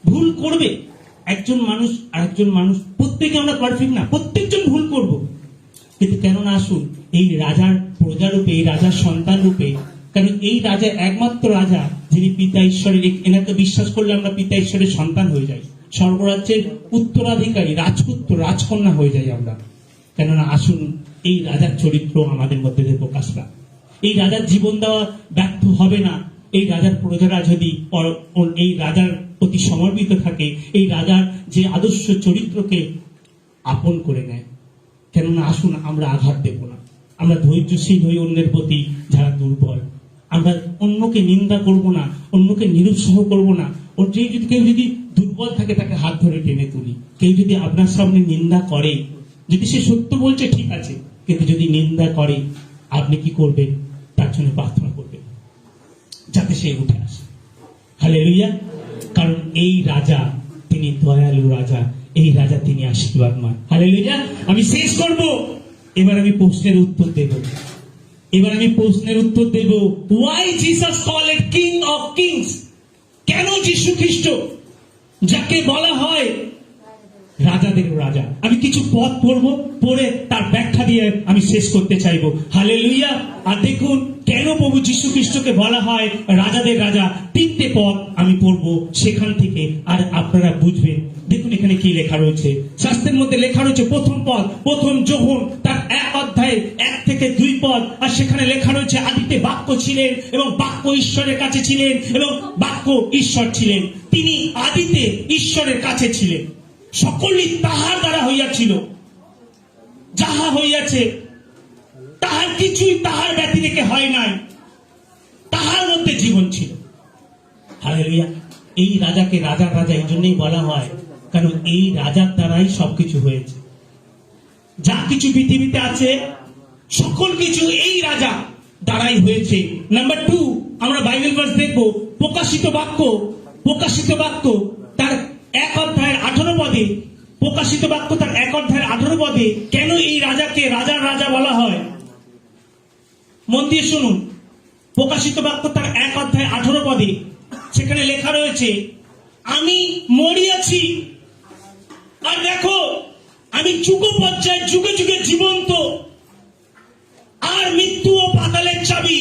ভুল করবে একজন মানুষ আর একজন মানুষ, প্রত্যেকে আমরা পারফেক্ট না, প্রত্যেকজন ভুল করব, কিন্তু কেননা আসুন এই রাজার প্রজারূপে, এই রাজার সন্তান রূপে, কারণ এই রাজা একমাত্র রাজা যিনি পিতা ঈশ্বরের, এনাকে বিশ্বাস করলে আমরা পিতা ঈশ্বরের সন্তান হয়ে যাই, স্বর্গরাজ্যের উত্তরাধিকারী, রাজপুত্র, রাজকন্যা হয়ে যাই আমরা। কেননা আসুন এই রাজার চরিত্র আমাদের মধ্যে দিয়ে প্রকাশ পায়। এই রাজার জীবন দেওয়া ব্যর্থ হবে না। এই রাজার প্রজারা যদি এই রাজার প্রতি সমর্পিত থাকে, এই রাজার যে আদর্শ চরিত্রকে আপন করে নেয়। কেননা আসুন আমরা আঘাত দেব না, আমরা ধৈর্যশীল হই অন্যের প্রতি যারা দুর্বল। আমরা অন্যকে নিন্দা করব না, অন্যকে নিরুৎসাহ করব না। ওর যে যদি কেউ যদি দুর্বল থাকে তাকে হাত ধরে টেনে তুলি। কেউ যদি আপনার সামনে নিন্দা করে, যদি সে সত্য বলছে ঠিক আছে, কিন্তু যদি নিন্দা করে, আপনি কি করবেন? তার জন্য প্রার্থনা করবেন যাতে সে উঠে আসে। হালেলুয়া। কারণ এই রাজা তিনি দয়ালু রাজা, এই রাজা তিনি আশীর্বাদময়। হালেলুয়া। আমি শেষ করব, এবার আমি প্রশ্নের উত্তর দেব। Why Jesus called King of Kings? কেন যিশু খ্রিস্ট, যাকে বলা হয় রাজাদের রাজা? আমি কিছু পদ পড়বো, পড়ে তার ব্যাখ্যা দিয়ে আমি শেষ করতে চাইবো। হালেলুয়া। আর দেখুন কেন প্রভু যিশু খ্রিস্টকে বলা হয় রাজাদের রাজা। 3টে পদ আমি পড়বো সেখান থেকে, আর আপনারা বুঝবেন। দেখুন এখানে কি লেখা রয়েছে, শাস্ত্রের মধ্যে লেখা রয়েছে প্রথম পদ, প্রথম যোহন তার 1 অধ্যায়ে 1 থেকে 2 পদ, আর সেখানে লেখা রয়েছে আদিতে বাক্য ছিলেন এবং বাক্য ঈশ্বরের কাছে ছিলেন এবং বাক্য ঈশ্বর ছিলেন। তিনি আদিতে ঈশ্বরের কাছে ছিলেন, সকলই তাহার দ্বারা হইয়াছিল, যাহা হইয়াছে তাহার কিছুই তাহার ব্যতি থেকে হয় নাই, তাহার মধ্যে জীবন ছিল। হালেলুয়া। এই রাজাকে রাজার রাজা এই জন্যই বলা হয়, কারণ এই রাজার দ্বারাই সবকিছু হয়েছে। যা কিছু পৃথিবীতে আছে সকল কিছু এই রাজা দ্বারাই হয়েছে। নাম্বার 2, আমরা বাইবেল ভার্স দেখবো, প্রকাশিত বাক্য তার 1 অধ্যায়ের 18 পদে, প্রকাশিত বাক্য তার 1 অধ্যায়ের 18 পদে কেন এই রাজাকে রাজার রাজা বলা হয়? মন দিয়ে শুনুন। প্রকাশিত বাক্য তার 1 অধ্যায় 18 পদে সেখানে লেখা রয়েছে, আমি মরিয়াছি, আর দেখো আমি যুগ পর্যায়ে যুগে যুগে জীবন্ত, আর মৃত্যু ও পাতালের চাবি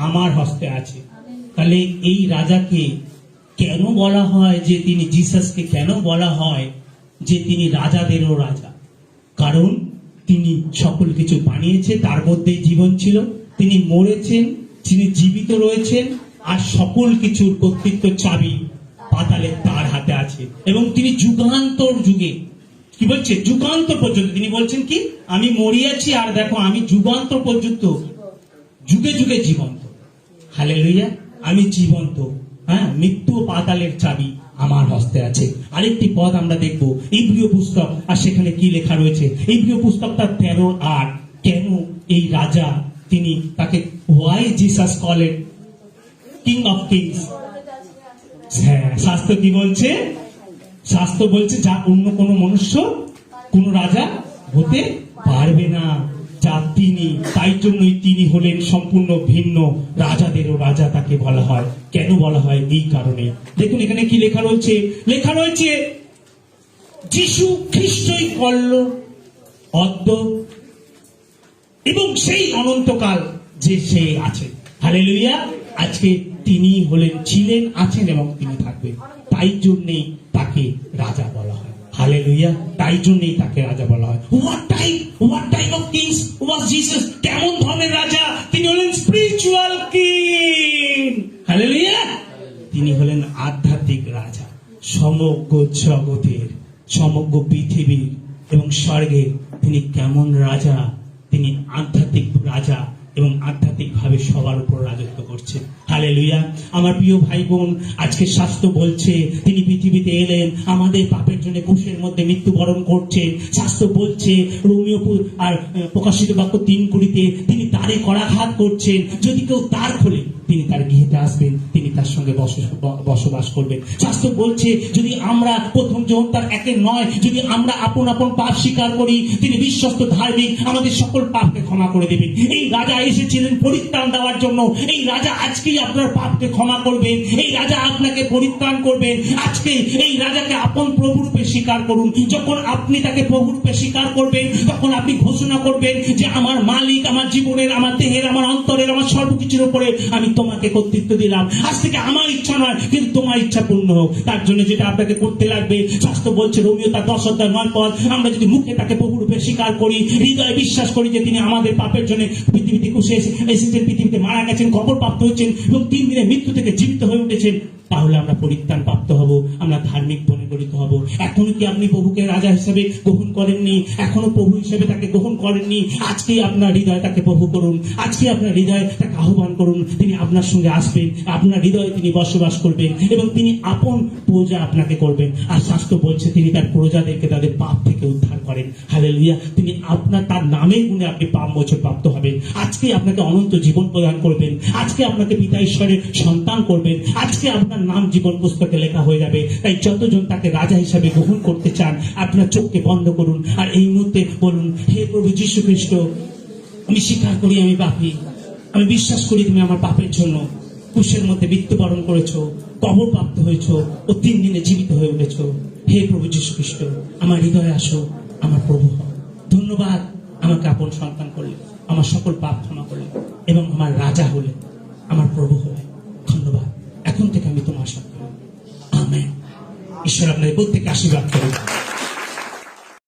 আমার হস্তে আছে। তাহলে এই রাজাকে কেন বলা হয় যে তিনি, জিসাসকে কেন বলা হয় যে তিনি রাজাদেরও রাজা? কারণ তিনি সকল কিছু বানিয়েছে, তার মধ্যেই জীবন ছিল, তিনি মরেছেন, তিনি জীবিত রয়েছেন, আর সকল কিছুর কর্তৃত্ব চাবি পাতালে তার হাতে আছে। এবং তিনি যুগান্তর যুগে, কি বলছে, যুগান্তর পর্যন্ত তিনি বলছেন কি, আমি মরিয়াছি, আর দেখো আমি যুগান্তর পর্যন্ত, যুগে যুগে জীবন্ত। হালেলুয়া। আমি জীবন্ত, হ্যাঁ, মৃত্যু পাতালের চাবি আমার হস্তে আছে। আরেকটি পদ আমরা দেখবো, ইব্রিয় পুস্তক, আর সেখানে কি লেখা রয়েছে, ইব্রিয় পুস্তক তার 13:8, কেন এই রাজা তিনি, তাকে why Jesus called King of Kings? হ্যাঁ, শাস্ত্র কি বলছে? শাস্ত্র বলছে যা অন্য কোন মনুষ্য, কোন রাজা হতে পারবে না, যা তিনি। তাই জন্যই তিনি হলেন সম্পূর্ণ ভিন্ন, রাজাদেরও রাজা তাকে বলা হয়। কেন বলা হয়? এই কারণে। দেখুন এখানে কি লেখা রয়েছে, লেখা রয়েছে যিশু খ্রিস্টই করল অদ্য এবং সেই অনন্তকাল যে সে আছে। হালেলুয়া। আজকে তিনি হলেন, ছিলেন, আছেন এবং তিনি থাকবেন। তাই জন্যেই তাকে রাজা বলা হয়। হালেলুয়া। তাই জন্যই তাকে রাজা বলা হয়। What type of kings was Jesus? কেমন ধরনের রাজা? তিনি হলেন স্পিরিচুয়াল কিং। হালেলুয়া। তিনি হলেন আধ্যাত্মিক রাজা। সমগ্র জগতের, সমগ্র পৃথিবীর এবং স্বর্গের তিনি কেমন রাজা? তিনি আধ্যাত্মিক রাজা এবং আধ্যাত্মিক ভাবে সবার উপর রাজত্ব করছেন। হালেলুয়া। আমার প্রিয় ভাই বোন, আজকে শাস্ত্র বলছে তিনি পৃথিবীতে এলেন, আমাদের পাপের জন্য ক্রুশের মধ্যে মৃত্যুবরণ করছেন। শাস্ত্র বলছে রোমিও আর প্রকাশিত বাক্য 3:20 তিনি তারে করাঘাত করছেন। যদি কেউ তার খোলে তিনি তার গৃহেতে আসবেন, তিনি তার সঙ্গে বসবাস করবেন। শাস্ত্র বলছে যদি আমরা প্রথম যোহন তার 1:9 যদি আমরা আপন আপন পাপ স্বীকার করি, তিনি বিশ্বস্ত ধার্মিক আমাদের সকল পাপকে ক্ষমা করে দেবেন। এই রাজা এসেছিলেন পরিত্রাণ দেওয়ার জন্য। এই রাজা আজকেই আপনার পাপকে ক্ষমা করবেন। এই রাজা আপনাকে পরিত্রাণ করবেন। আজকে এই রাজাকে আপন প্রভুরূপে স্বীকার করুন। যখন আপনি তাকে প্রভুরূপে স্বীকার করবেন, তখন আপনি ঘোষণা করবেন যে আমার মালিক, আমার জীবনের, আমার দেহের, আমার অন্তরের, আমার সর্বকিছুর উপরে আমি তোমাকে কর্তৃত্ব দিলাম। আজ থেকে আমার ইচ্ছা নয় কিন্তু তোমার ইচ্ছা পূর্ণ হোক। তার জন্য যেটা আপনাকে করতে লাগবে, শাস্ত্র বলছে রোমিও তার 10:9 আমরা যদি মুখে তাকে প্রভুরূপে স্বীকার করি, হৃদয়ে বিশ্বাস করি যে তিনি আমাদের পাপের জন্য পৃথিবীতে এসেছেন, পৃথিবীতে মারা গেছেন, কবর প্রাপ্ত হয়েছেন এবং 3 দিনে মৃত্যু থেকে জীবিত হয়ে উঠেছেন, তাহলে আমরা পরিত্রাণ প্রাপ্ত হব, আমরা ধার্মিক পরিগণিত হব। এখনো কি আপনি প্রভুকে রাজা হিসেবে গ্রহণ করেননি? এখনো প্রভু হিসেবে তাকে গ্রহণ করেননি? আজকেই আপনার হৃদয় তাকে প্রভু করুন। আজকে আপনার হৃদয়ে তাকে আহ্বান করুন। তিনি আপনার সঙ্গে আসবেন, আপনার হৃদয়ে তিনি বসবাস করবেন এবং তিনি আপন প্রজা আপনাকে করবেন। আর শাস্ত্র বলছে তিনি তার প্রজাদেরকে তাদের পাপ থেকে উদ্ধার করেন। হালেলুয়া। তিনি আপনার তার নামের গুণে আপনি পাপ মোচন প্রাপ্ত হবেন। আজকে আপনাকে অনন্ত জীবন প্রদান করবেন। আজকে আপনাকে পিতা ঈশ্বরের সন্তান করবেন। আজকে আপনার নাম জীবন পুস্তকে লেখা হয়ে যাবে। তাই যতজন তাকে রাজা হিসাবে গ্রহণ করতে চান, আপনার চোখকে বন্ধ করুন আর এই মুহূর্তে বলুন, হে প্রভু যীশু খ্রিস্ট, আমি স্বীকার করি আমি পাপী। আমি বিশ্বাস করি তুমি আমার পাপের জন্য ক্রুশের মধ্যে মৃত্যুবরণ করেছো, কবর প্রাপ্ত হয়েছো ও 3 দিনে জীবিত হয়ে উঠেছো। হে প্রভু যীশু খ্রিস্ট, আমার হৃদয়ে আসো, আমার প্রভু হও। ধন্যবাদ, আমাকে আপন সন্তান করলে, আমার সকল পাপ ক্ষমা করলে এবং আমার রাজা হলে, আমার প্রভু হলে। ধন্যবাদ। এখন থেকে আমি তোমার সন্তান। আমেন। ঈশ্বর আপনাদের প্রত্যেককে আশীর্বাদ করুন।